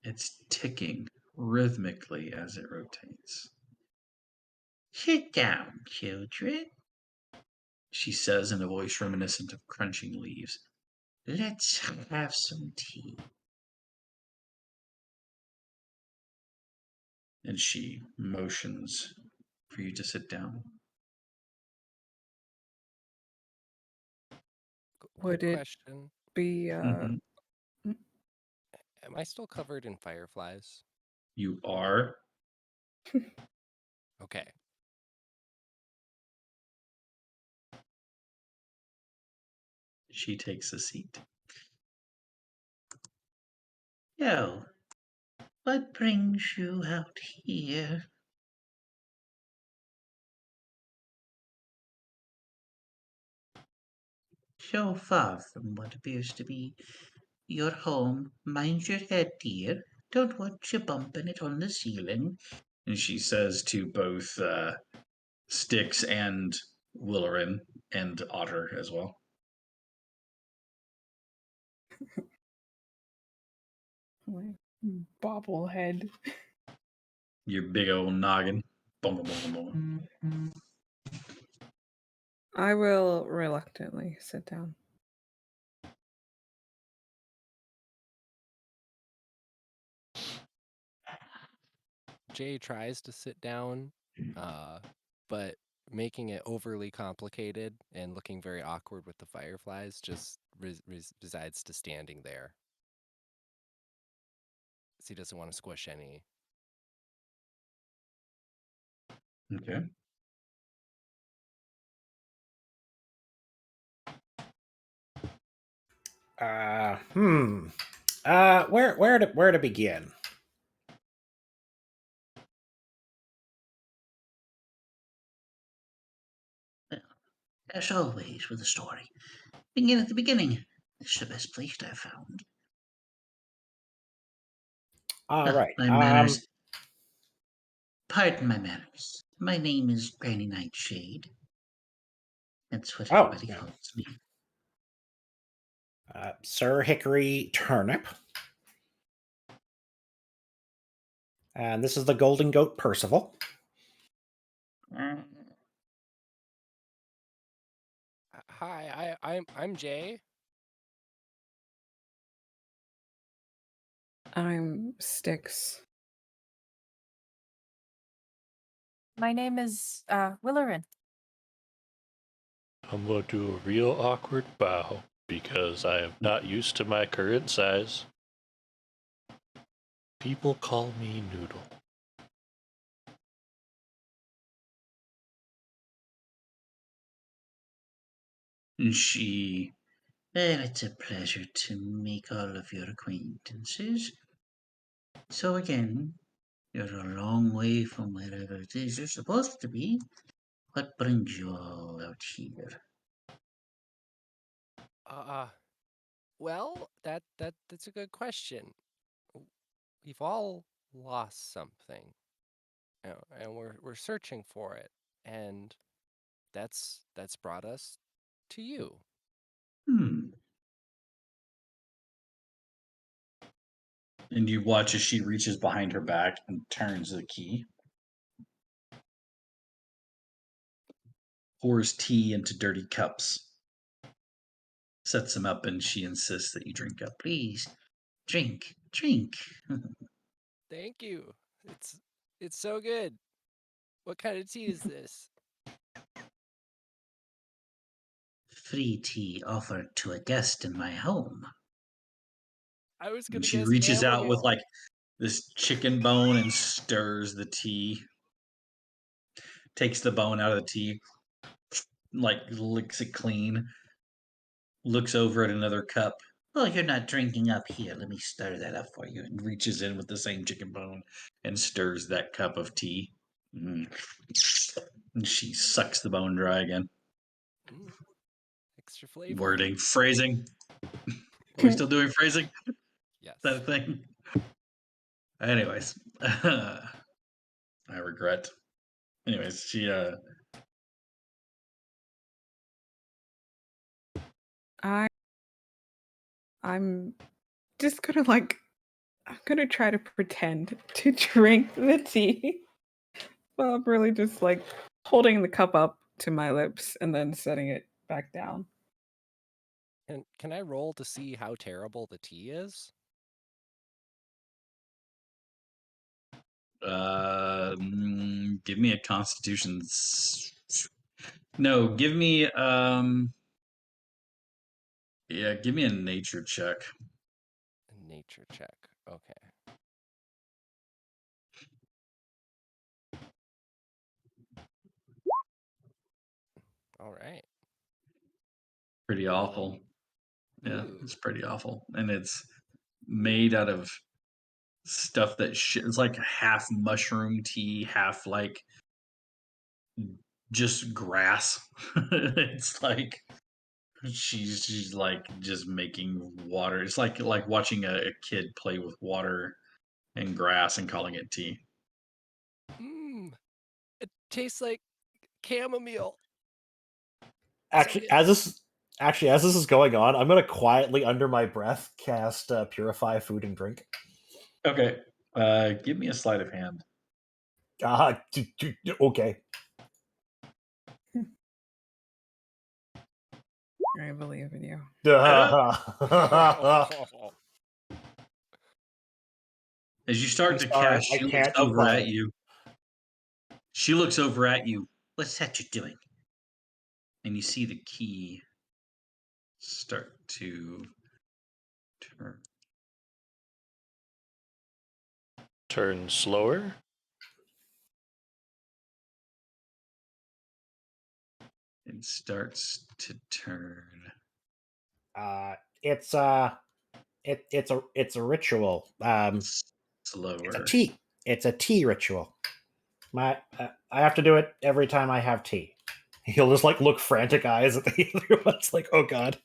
It's ticking rhythmically as it rotates. Sit down, children. She says in a voice reminiscent of crunching leaves. Let's have some tea. And she motions for you to sit down. Would Quick it question. be Mhm. Am I still covered in fireflies? You are. Okay. She takes a seat. So, what brings you out here? So far from what appears to be your home. Mind your head, dear. Don't want you bumping it on the ceiling. And she says to both Styx and Willerin and Otter as well. bobblehead? Your big old noggin. Boom, boom, boom, boom, boom. I will reluctantly sit down. Jay tries to sit down, but making it overly complicated and looking very awkward with the fireflies just resides to standing there. So he doesn't want to squish any. Okay. Where to begin? As always with a story. Begin at the beginning. It's the best place I've found. All right. My manners. Pardon my manners. My name is Granny Nightshade. That's what Oh, everybody yeah. calls me. Sir Hickory Turnip. And this is the Golden Goat Percival. Hi, I'm Jay. I'm Styx. My name is Willerin. I'm going to do a real awkward bow because I am not used to my current size. People call me Noodle. Well, it's a pleasure to make all of your acquaintances. So again, you're a long way from wherever it is you're supposed to be. What brings you all out here? Well, that's a good question. We've all lost something, and we're searching for it, and that's brought us to you. And you watch as she reaches behind her back and turns the key. Pours tea into dirty cups. Sets them up, and she insists that you drink up. Please, drink, drink. Thank you. It's so good. What kind of tea is this? Free tea offered to a guest in my home. I was And gonna she guess reaches out with chamomile. like this chicken bone and stirs the tea. Takes the bone out of the tea, like licks it clean. Looks over at another cup. Oh, you're not drinking up here. Let me stir that up for you. And reaches in with the same chicken bone and stirs that cup of tea. And she sucks the bone dry again. Extra flavor. Wording, phrasing. Are we still doing phrasing? Yes. Is that a thing? Anyways, I regret. Anyways, I'm just gonna I'm gonna try to pretend to drink the tea. Well, I'm really just holding the cup up to my lips and then setting it back down. Can I roll to see how terrible the tea is? Give me a Constitution. No, give me yeah, give me a nature check. A nature check. Okay. All right. Pretty awful. Yeah, Ooh. it's pretty awful, and it's made out of stuff that it's like half mushroom tea, half like just grass. It's like she's like just making water. It's like watching a kid play with water and grass and calling it tea. It tastes like chamomile. Actually, as this is going on, I'm gonna quietly, under my breath, cast Purify Food and Drink. Okay, give me a sleight of hand. Okay. I believe in you. As you start to Sorry, cast, I she looks can't be over at quiet. you. She looks over at you, What's that you're doing? and you see the key start to turn. Turn slower. It starts to turn. It's a ritual. Slower. It's a tea ritual. I have to do it every time I have tea. He'll just like look frantic eyes at the other ones, like, oh god.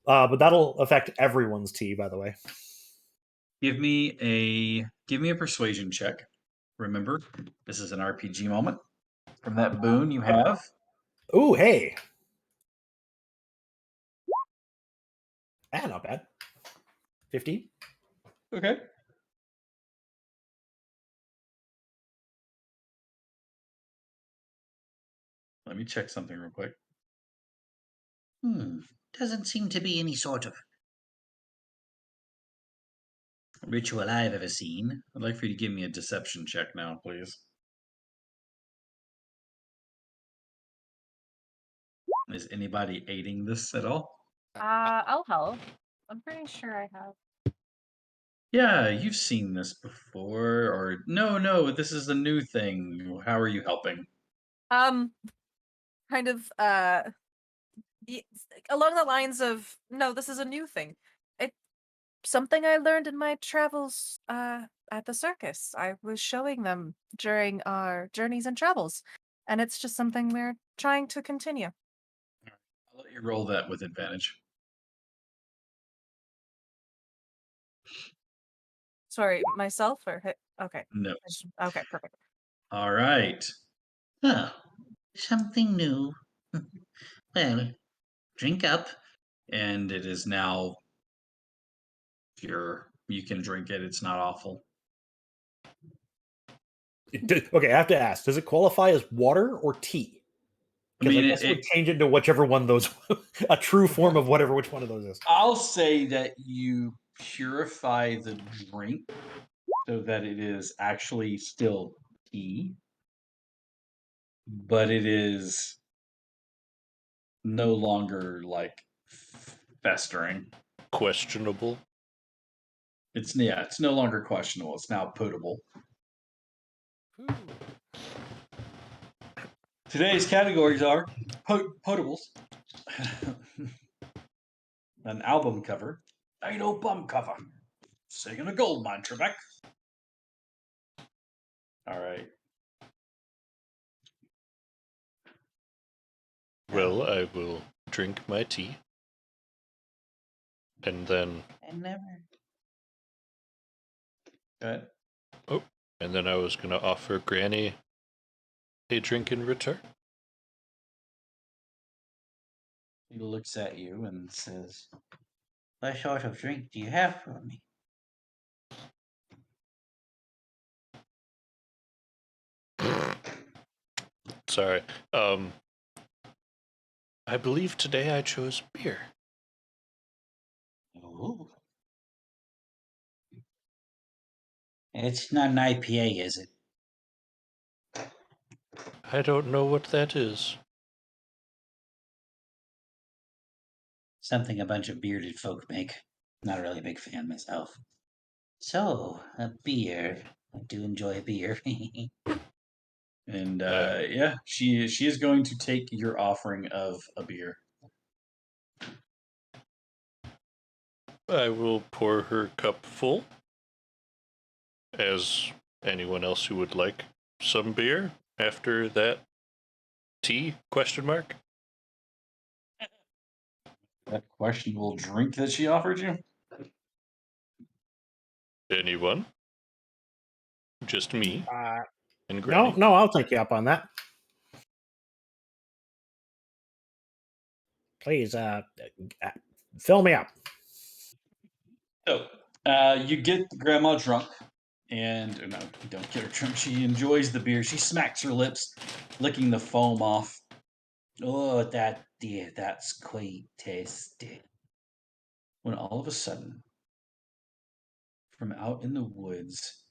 But that'll affect everyone's tea, by the way. Give me a persuasion check. Remember, this is an RPG moment. From that boon you have. Ooh, hey. Not bad. 15. Okay. Let me check something real quick. Doesn't seem to be any sort of ritual I've ever seen. I'd like for you to give me a deception check now, please. Is anybody aiding this at all? I'll help. I'm pretty sure I have. Yeah, you've seen this before, or no, this is a new thing. How are you helping? Kind of along the lines of, no, this is a new thing. It something I learned in my travels at the circus. I was showing them during our journeys and travels, and it's just something we're trying to continue. I'll let you roll that with advantage. Sorry, myself or hit? Okay. No. Okay, perfect. All right. Oh, something new. Well, drink up. And it is now pure. You can drink it. It's not awful. Okay, I have to ask, does it qualify as water or tea? I Because I mean, guess it would change it to whichever one of those, a true form of which one of those is. I'll say that you purify the drink so that it is actually still tea, but it is no longer like festering. Questionable. It's no longer questionable. It's now potable. Ooh. Today's categories are potables, an album cover, ain't no bum cover, singing a gold mine, Trebek. All right. Well, I will drink my tea. And then. And never. Good. Oh, and then I was going to offer Granny a drink in return. He looks at you and says, What sort of drink do you have for me? Sorry. I believe today I chose beer. Oh. It's not an IPA, is it? I don't know what that is. Something a bunch of bearded folk make. Not really a big fan myself. So, a beer. I do enjoy a beer. and yeah, she is going to take your offering of a beer. I will pour her cup full. As anyone else who would like some beer after that tea? Question mark. That questionable drink that she offered you? Anyone? Just me and No, Granny? no, I'll take you up on that. Please, fill me up. So, you get Grandma drunk, and no, you don't get her drunk. She enjoys the beer. She smacks her lips, licking the foam off. Oh, that's quite tasty. When all of a sudden, from out in the woods,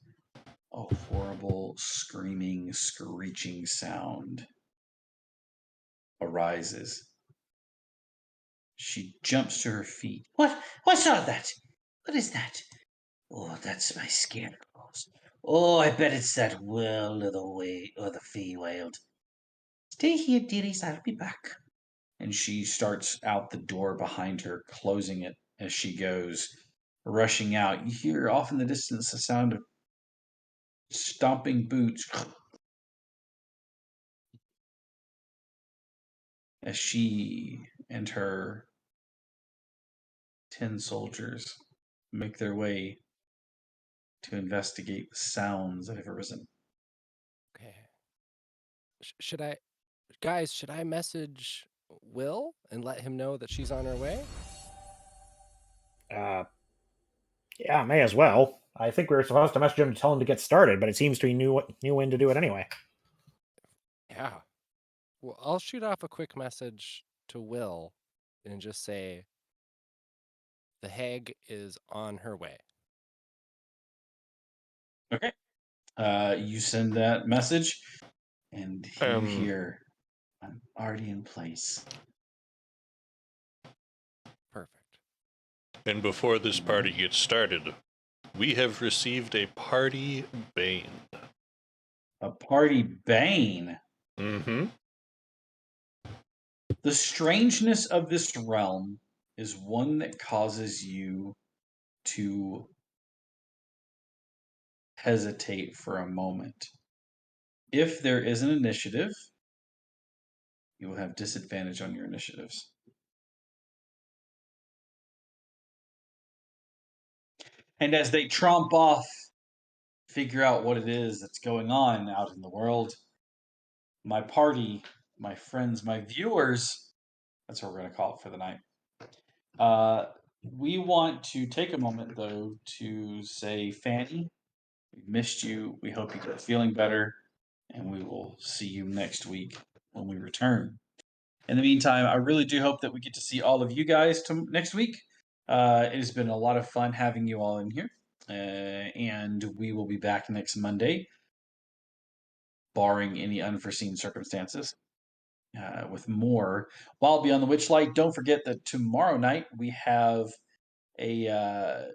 a horrible screaming, screeching sound arises. She jumps to her feet. What's all that? What is that? Oh, that's my scarecrows. Oh, I bet it's that world of the Feywild. Stay here, dearies. I'll be back. And she starts out the door behind her, closing it as she goes, rushing out. You hear off in the distance the sound of stomping boots. as she and her 10 soldiers make their way to investigate the sounds that have arisen. Okay. Should I, guys? Should I message Will and let him know that she's on her way? Yeah, may as well. I think we were supposed to message him to tell him to get started, but it seems he knew when to do it anyway. Yeah. Well, I'll shoot off a quick message to Will and just say the hag is on her way. Okay. You send that message, and you hear, I'm already in place. Perfect. And before this party gets started, we have received a party bane. A party bane? Mm-hmm. The strangeness of this realm is one that causes you to hesitate for a moment. If there is an initiative, you will have disadvantage on your initiatives. And as they tromp off, figure out what it is that's going on out in the world, my party, my friends, my viewers, that's what we're going to call it for the night. We want to take a moment, though, to say, Fanny, we missed you. We hope you get feeling better, and we will see you next week when we return. In the meantime, I really do hope that we get to see all of you guys next week. It has been a lot of fun having you all in here, and we will be back next Monday, barring any unforeseen circumstances, with more. While beyond the Witchlight, don't forget that tomorrow night we have a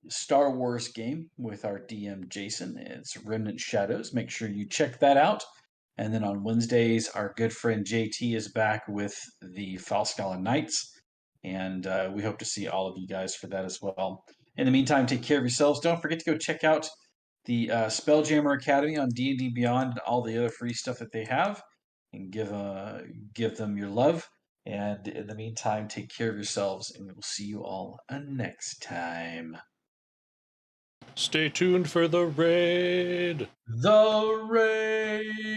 Star Wars game with our DM Jason. It's Remnant Shadows. Make sure you check that out. And then on Wednesdays, our good friend JT is back with the Falscala Knights. And we hope to see all of you guys for that as well. In the meantime, take care of yourselves. Don't forget to go check out the Spelljammer Academy on D&D Beyond and all the other free stuff that they have. And give them your love. And in the meantime, take care of yourselves, and we will see you all next time. Stay tuned for the raid. The raid!